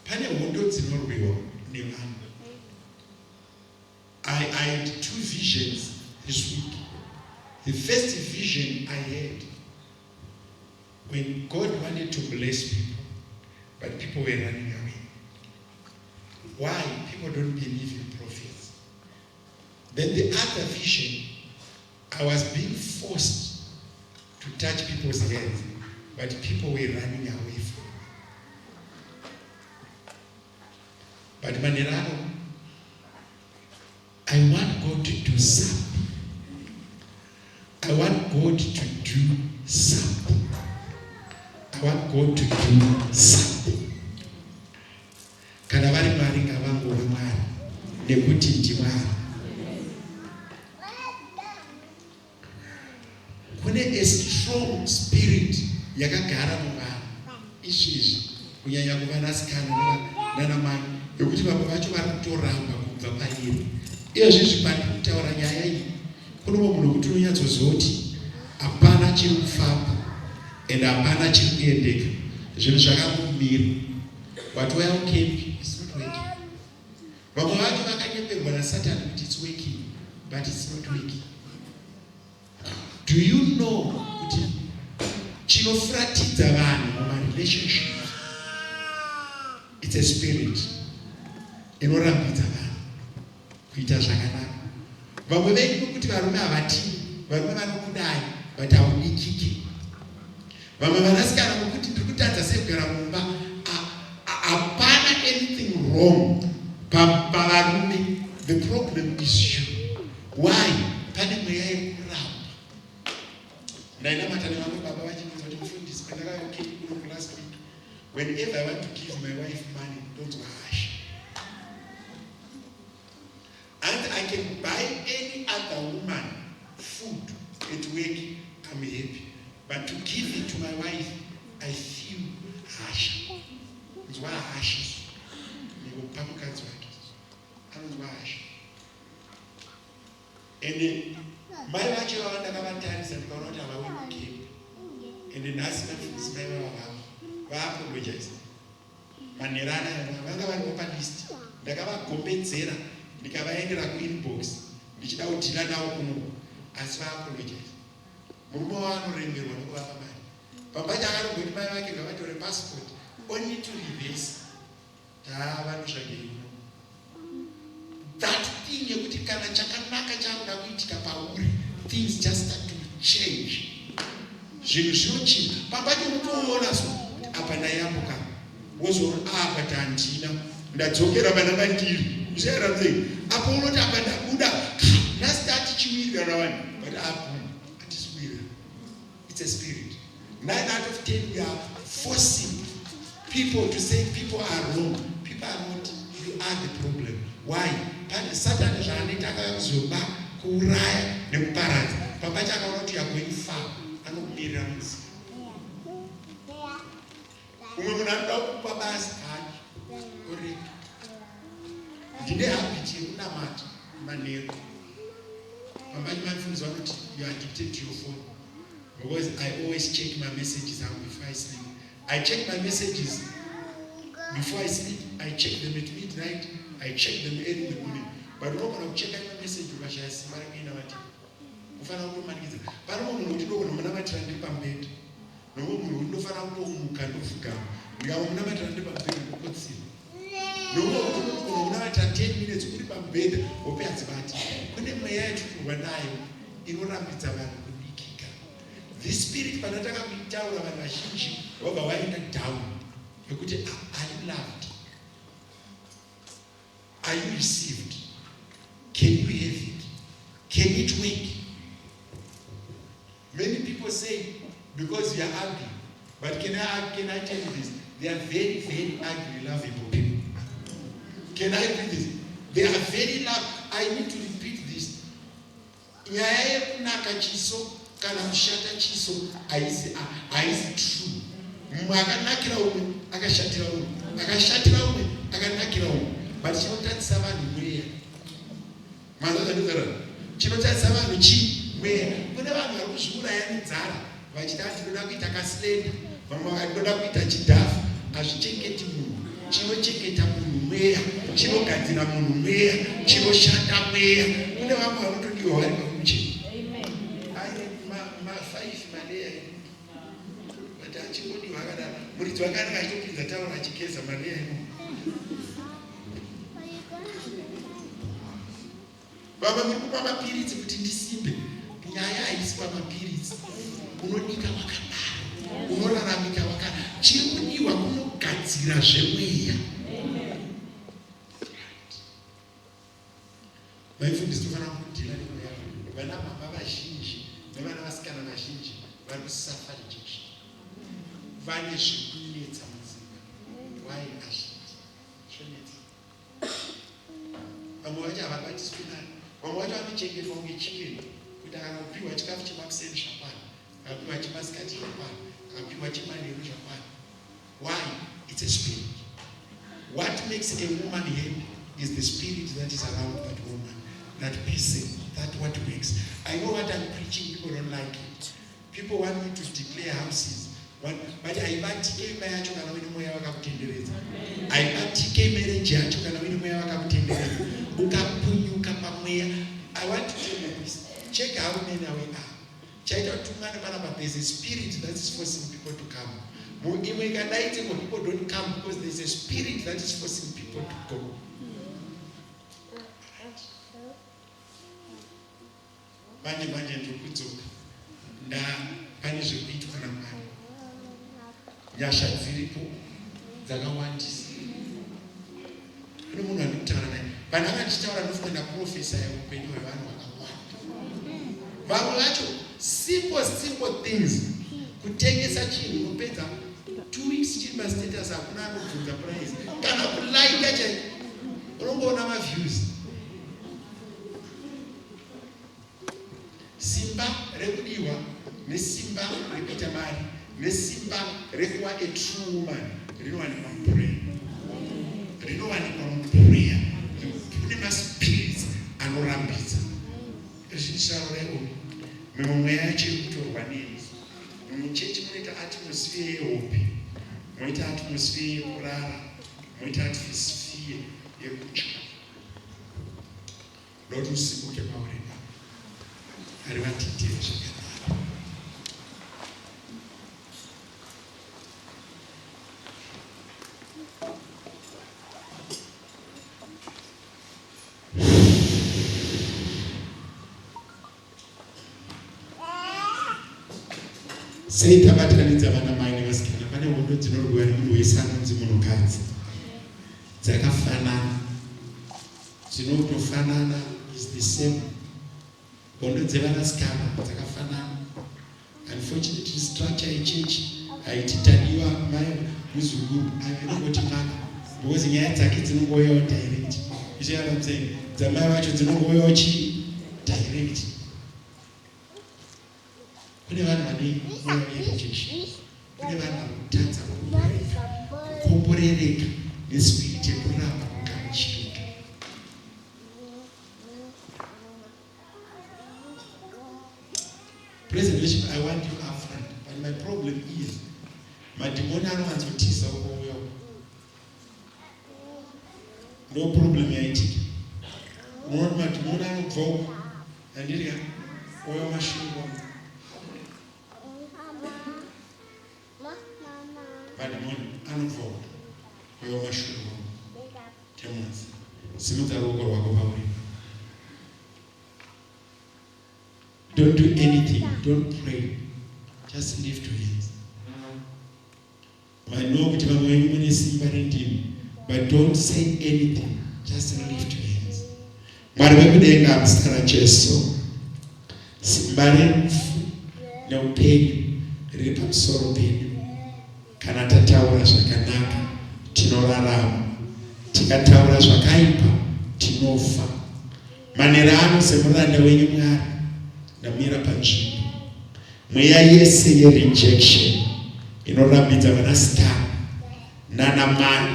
Pane hondo dzinorwiwa nevanhu. I had two visions this week. The first vision I had, when God wanted to bless people, but people were running away. Why? People don't believe in prophets. Then the other vision, I was being forced to touch people's hands, but people were running away from me. But Manerano, I want God to do something. I want God to do something. I want God to do something. Kana vari Mwari ngavangove Mwari nekuti NdiMwari. Kune a strong spirit yakagara muvanhu izvizvi kunyanya kuvanasikana nanamai yokuti vamwe vacho vari kutoramba kubva pairi. Izvizvi pandiri kutaura nyaya iyi kune mumwe munhu wekuti unonyatsoziva kuti hapana chiri kufamba ende hapana chiri kuendeka, zvinhu zvakangomira. What were okay, it's not working. Vamwe vacho vakanyeperwa naSatani kuti it's working, but it's not working. Do you know kuti chinofuratidza vanhu mumarelationship, it's a spirit inorambidza vanhu kuita zvakanaka. Vamwe vedu kuti varume havati, varume vanokudai but haudikiki. Vamwe vanasikana vokuti ndiri kutadza sekugara mumba, hapana anything wrong pavarume. The problem is you. Why? Pane mweya yekuramba. Ndainamata nevamwe baba vachinzwa kuti mufundisi, pandakayokei kuno last week, whenever I want to give my wife money, don't wash. And I can buy any other woman food at work, I'm happy. But to give it to my wife, I feel harsh. It's why harsh. You will pump cards back. And why harsh. And my wife, I want to have a time and go out of our work. And then ask my friends, my wife, vaapologize manerana vanga vari palist ndakavagombedzera ndikavaendera kuinbox ndichida kudhila navo kuno asi vaapologize. Murume wavanoremberwa nokuvapa mari baba chakarongoti mai vake ngavatore passport only to reverse vanosvagei. That thing yekuti kana chakanaka chakuda kuitika pauri things just start to change. Zvinhu zvinochinja pamba chomutoona so apa ndayambuka wozoona apa tandina ndadzokera pananga ndiri zvairadzei apo unoti apa ndabuda ndastati chiwirira vanhu but apo atisiwirira. It's a spirit. 9 out of 10 we are forcing people to say people are wrong. People are not. You are the problem. Why? Satan zvaanoita akazoba kuuraya nekuparadza pamba chakaona kuti yagoing far anokumirira muzi. Umwe munhu anoda kupa basa haki orega. Ndine habiti yekunamata manheru pamba chimafundiswa kuti you are addicted to your phone. Because I always check my messages before I sleep. I check my messages before I sleep. I check them at midnight. I check them early in the morning. But no one will check my message because I see my innovation. Ufana kutomanikiza. Pano munhu utinoona munamatira ndi pambed. Nomwe munhu unofana kutomuka ndofuka. Ndikawa munamatira ndi pambed ndokotsira. Nomwe munhu unamatira 10 minutes uri pambed wopeadza bati. Kune mweya yatikuwa nayo inorambidza vanhu. This spirit panataka kuitaura vanhu vazhinji wabva waenda down yekuti are you loved? Are you received? Can you have it? Can it work? Many people say because you are ugly, but can I tell you this? They are very, very ugly, lovable people. Can I repeat this? They are very loved. I need to repeat this. Nyaya yekunaka chiso kana kushata chiso haisi true. Mumwe akanakira umwe akashatira umwe, akashatira umwe akanakira umwe. But chinotadzisa vanhu mweya. Mazazanozara chinotadzisa vanhu mweya. Kune vanhu vari kuzviuraya nenzara vachida ndinoda kuita kaslenda, vamwe vakatoda kuita chidhafu. Hazvichengeti munhu. Chinochengeta munhu mweya, chinogadzira munhu mweya, chinoshanda mweya. Kune vamwe vanotodiwa vari pamucheni. Muridzi wakanaka achitopinza taura achikeza maria imo. Baba mikupa mapiritsi kuti ndisimbe. Nyaya haisi pamapiritsi. Unodika wakadaro. Unoraramika wakadaro. Chiri kudiwa kunogadzira zvemweya. Vaifundisi tofana kudhila nemweya. Vana baba vazhinji nevana vasikana vazhinji vari kusafa rejection. Vane zvekunetsa mudzimba. Why azhinji? Zvonetsa. Vamwe vacho havabatiswi nayo. Vamwe vacho vanochengetwa kunge chicken kuti akapiwa chikafu chemakuseni zvakwana, akapiwa chemasikati zvakwana, akapiwa chemanheru zvakwana. Why? It's a spirit. What makes a woman happy is the spirit that is around that woman, that person, that what works. I know what I'm preaching, people don't like it. People want me to declare houses. But haibatike imba yacho kana uine mweya wakakutenderedza. Haibatike marriage yacho kana uine mweya wakakutenderedza. Ukapunyuka pamweya. I want to tell you this. Check how many we are. Chaita kutungana panapa, there's a spirit that is forcing people to come. Imwe ikadaite more people don't come because there's a spirit that is forcing people to go. Manje ndikudzoka. Pane zvekuitwa naMwari. Nyasha dziripo dzakawandisa. Kune munhu anokutaura naye. Vanhu vakachitaura nofunga naprofesa yeupenyu hwevanhu vakawanda. Vamwe vacho simple things. Kutengesa chinhu unopedza 2 weeks chiri pastatus hakuna anobvunza price. Kana kulaika chaiko unongoona maviews. Simba rekudiwa nesimba rekuita mari nesimba rekuva a true woman rinowanikwa muprayer. Rinowanikwa muprayer. Kune maspirits anorambidza. Zvinishauraiwo mimwe mweya yacho iri kutorwa neni. Muchechi munoita atmosphere yehope. moita atmosphere yekurara, moita atmosphere yekutya. Lord usibuke pauri ari vatitire zvakanaka. Sei tabatanidza vana mai nevasikana, pane hondo dzinorwiwa nemunhu wese anonzi munhukadzi dzakafanana, dzinotofanana, is the same. Hondo dzevanasikana dzakafanana. Unfortunately, structure yechechi haititadiwa mai muzukuru avinongoti mwana, because nyaya dzake dzinongoyawo direct. Icharamsei dzamai vacho dzinongoyawo chi direct. Kune vanhu vane mwoyo yechechi, kune vanhu vanotadza kukomborereka nespiriti yekuramba kugamuchirika. Present worship, I want you upfront, but my problem is madimoni anovanzotiza ukouya. No problem yaitika. Unoona madimoni anobva uko andiri oyo mashure. Madimoni anobva oyo mashure. Temuzi simudza ruoko rwako pauri. Don't do anything. Don't pray. Just lift your hands. I know what you are going to say, but don't say anything. Just lift your hands. Mwariwebudenga mstara Jesu. Simbare neupenyu riri pamusoro penyu. Kana tataura zvakanaka tinorarama. Tikataura zvakaipa tinofa. Manera ano semuranda wenyu Mwari. Namira panzvimbo mweya yese yerejection inorambidza vanasikana nanamai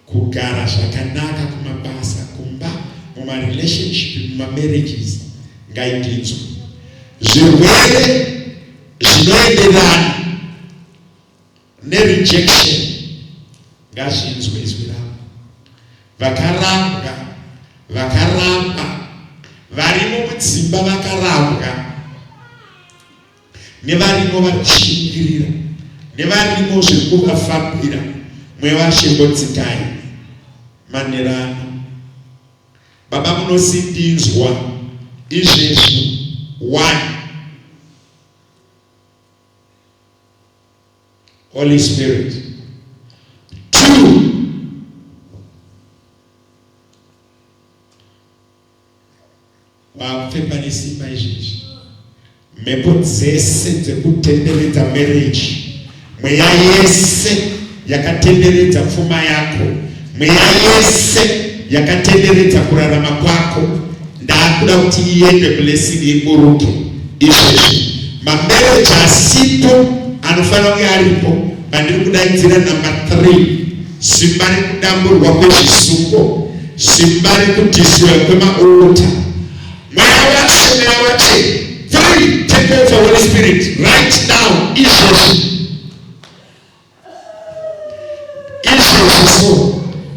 kugara zvakanaka kumabasa, kumba, mumarelationship, mumamarriages ngaidinzwe. Zvirwere zvinoenderana nerejection ngazvinzwe izwi ravo. Vakaramba varimo mudzimba vakarambwa, nevarimo vachishingirira, nevarimo zviri kuvafambira, mwevashembodzikai manerano. Baba munosindinzwa izvezvo. 1. Holy Spirit. 2. Wapfepa nesimba izvezvi. Mhepo dzese dzekutenderedza marriage, mweya yese yakatenderedza pfuma yako, mweya yese yakatenderedza kurarama kwako, ndakuda kuti iende blessing iburuke izvezvi. Mamarriage asipo anofanira kunge aripo. Bandiri kudaidzira number 3, simba rekudamburwa kwezvisungo, simba rekudhiswa kwemaota. Mweya wache 3, take over Holy Spirit right now. Izvezvi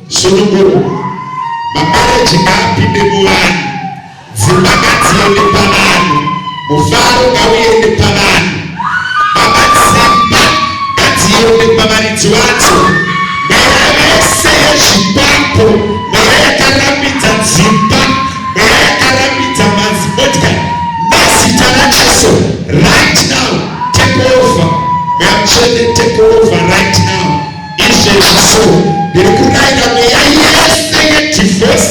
sonongoro mamarriage ngaapinde muvanhu, dzimba ngadziende pavanhu, mufaro ngauende pavanhu, baba dzimba ngadziende pavaridzi vadzo. Mweya yese yezvipapo, mweya yakarambidza dzimba, mweya yakarambidza madzimotikari, nezita raJesu right now take over. Mweya mutsvene take over right now. Izvezvi ndiri kurayira mweya yese yedivorce,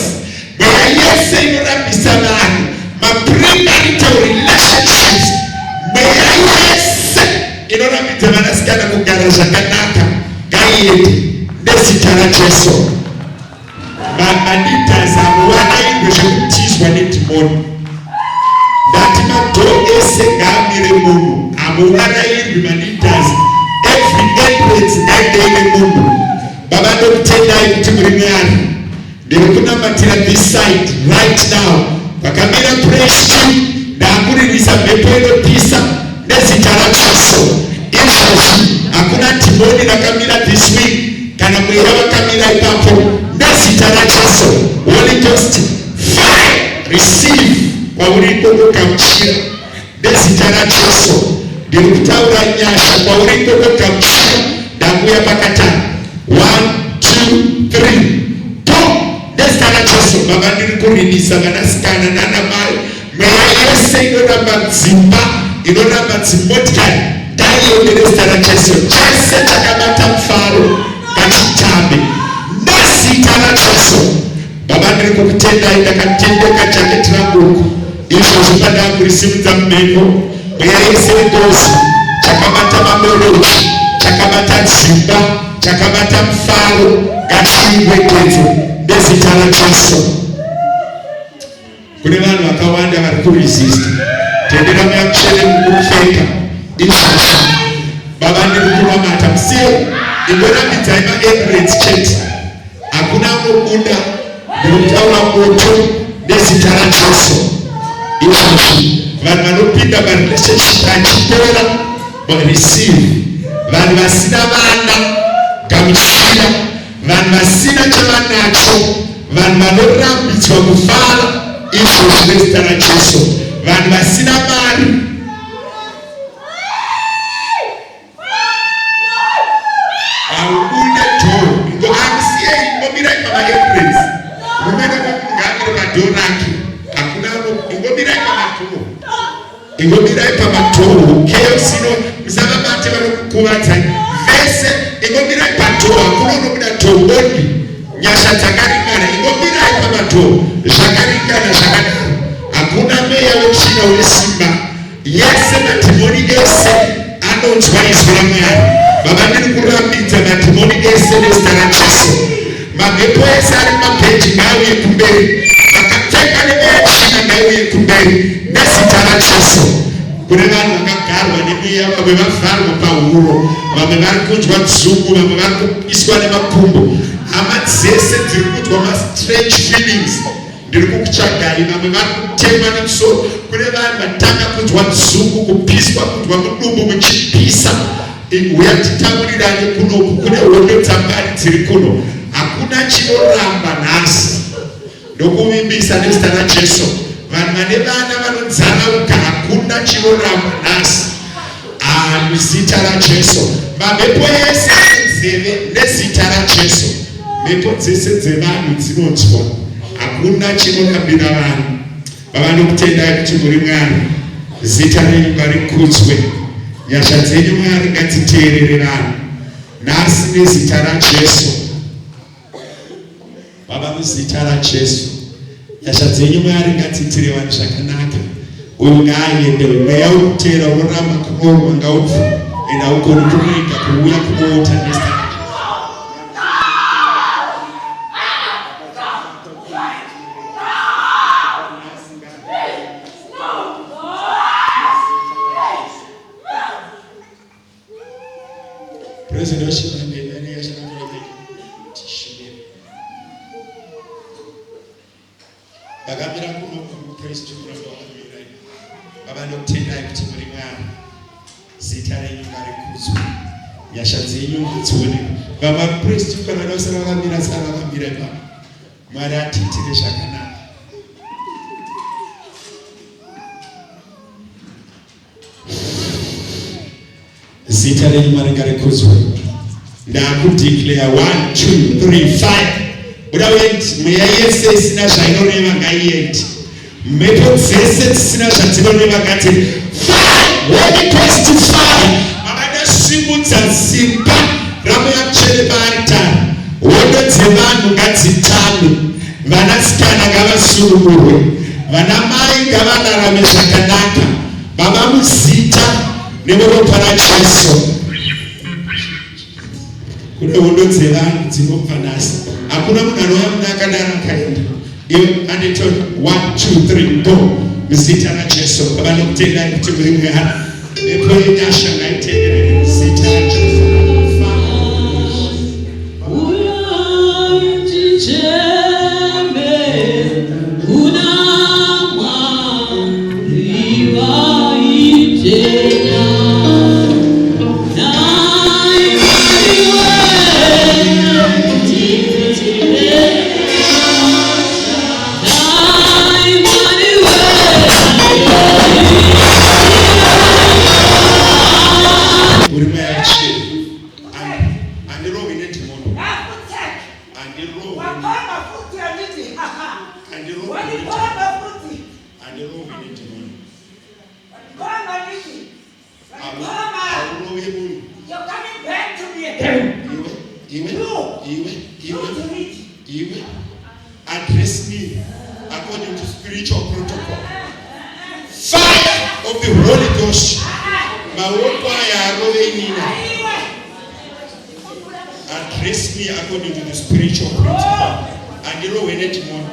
mweya yese inorambisa vanhu, premarital relationships, mweya yese inorambidza vanasikana kugara zvakanaka ngaiende nezita raJesu. Vamanitas havanaingwe zvekutizwa nedhimoni. Ndati madhoo ese ngaamire munhu, hamuvarayirwi manitas. Every entrance ngaideine munhu. Baba ndokutendai kuti muri Mwari. Ndiri kunamatira this side right now. Vakamira praise team, ndakuririsa mhepo inopisa nezita raJesu. Izvezvi hakuna simoni rakamira this week kana mweya wakamira ipapo nezita raJesu. Holy Ghost fire receive kwauripo kugamuchira nezita raJesu. Ndiri kutaura nyasha kwauripo kugamuchira ndakuya pakatani 1 2 3 go nezita raJesu. Baba ndiri kurinisa vanasikana nanamai mweya yese inoramba dzimba inoramba dzimotikari ndaione nezita raJesu. Chese chakabata mufaro ngachitambe nezita raJesu. Baba ndiri kukutendai ndakatendeka jaketi rangu izvozvo pandakurisivudza mumhepo mweya yese yedozi chakabata mamoroji chakabata dzimba chakabata mufaro ngachiigwegedze nezita raJesu. Kune vanhu vakawanda vari kuresista tendera mweya mutsvene mukupfeka izvozvo. Baba ndiri kunamata musiye ingorambidzai maambulance chete hakuna unobuda. Ndiri kutaura moto nezita raJesu. Izvozvo vanhu vanopinda parelationship achipera receive. Vanhu vasina vana gamuchira. Vanhu vasina chavanacho. Vanhu vanorambidzwa kufara izvozvo nezita raJesu. Vanhu vasina mari aubude dhoo ingoamusiyei ingomirai pamaambulance mumene ngaamire madhoo rake hakuna ingomirai pamadhoo ingomirai pamadhoo chaos ino musavabate vanokukuvadzai vese ingomirai padhoo hakuna unobuda dhoo only nyasha dzakaringana ingomirai pamadhoo zvakaringana zvakadaro hakuna mweya wetsvina wesimba yese madhimoni ese anonzwa izwi raMwari. Baba ndiri kurambidza madhimoni ese nezita raJesu. Mamhepo ese ari mumabheji ngauye kumberi vakapfeka nemweya wetsvina ngauye kumberi nezita raJesu. Kune vanhu vakagarwa nemweya vamwe vavharwa pahuro vamwe vari kunzwa dzungu vamwe vari kupiswa nemakumbo hama dzese dziri kunzwa mastrange feelings ndiri kukutsvagai vamwe vari kutemwa nemusoro. Kune vanhu vatanga kunzwa dzungu kupiswa kunzwa mudumbu muchipisa uya titaurirane kunoku kune hondo dzambari dziri kuno hakuna chinoramba nhasi ndokuvimbisa nezita raJesu. Vanhu vane vana vanodzarauka hakuna chinoramba nhasi nezita raJesu. Mamhepo ese nzeve nezita raJesu. Mhepo dzese dzevanhu dzinonzwa hakuna chinorambira vanhu. Baba ndokutendai kuti muri Mwari. Zita renyu ngarikudzwe. Nyasha dzenyu Mwari ngadziteerere vanhu nhasi nezita raJesu. Baba muzita raJesu nyasha dzenyu Mwari ngadziitire vanhu zvakanaka. Uyu ngaaendewe mweya wekutera unoramba kunorwa ngaubve enda ugoni kurega kuuya kunoota nezita. Bakamira kuno praise to God wakamira. Baba ndokutendai kuti muri Mwari. Zita renyu ngarikudzwe. Nyasha dzenyu dzione. Baba praise to God vanosara vakamira sara vakamira baba. Mwari atiitire zvakanaka. Zita renyu Mwari ngarikudzwe. Ndakudeclare 1 2 3 5 buda wendi mweya yese isina zvainoreva ngaiyendi. Mhepo dzese dzisina zvadzinonoreva ngati Holy Ghost fire. Mavanosimudza simba ramweya mutsvene paaritari. Hondo dzevanhu ngadzitame. Vanasikana ngavasunungurwe. Vanamai ngavararame zvakanaka. Baba muzita nemuropa raJesu. Kune hondo dzevanhu dzinobva nhasi. Hakuna munhu anouya muna akadaro akaenda. Iwe anditoni 1 2 3 go muzita raJesu. Baba ndokutendai kuti muri Mwari. Mhepo yenyasha ngaitenderere muzita raJesu. move in demon. You're coming back to me again. You address me according to spiritual protocol. Fire of the Holy Ghost. Address me according to the spiritual protocol. And you know when it more.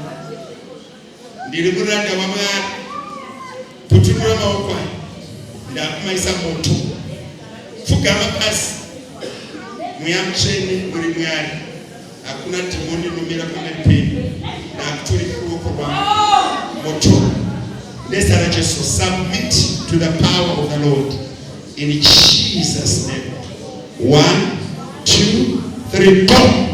Ndilibura ndawamara kutunura maokwa ndakumaisa moto fugama pasi muyamchene muri mwari hakuna demoni nomira pamberi nakutori kuruoko rwangu moto. Let's just submit to the power of the Lord in Jesus' name. 1, 2, 3, go.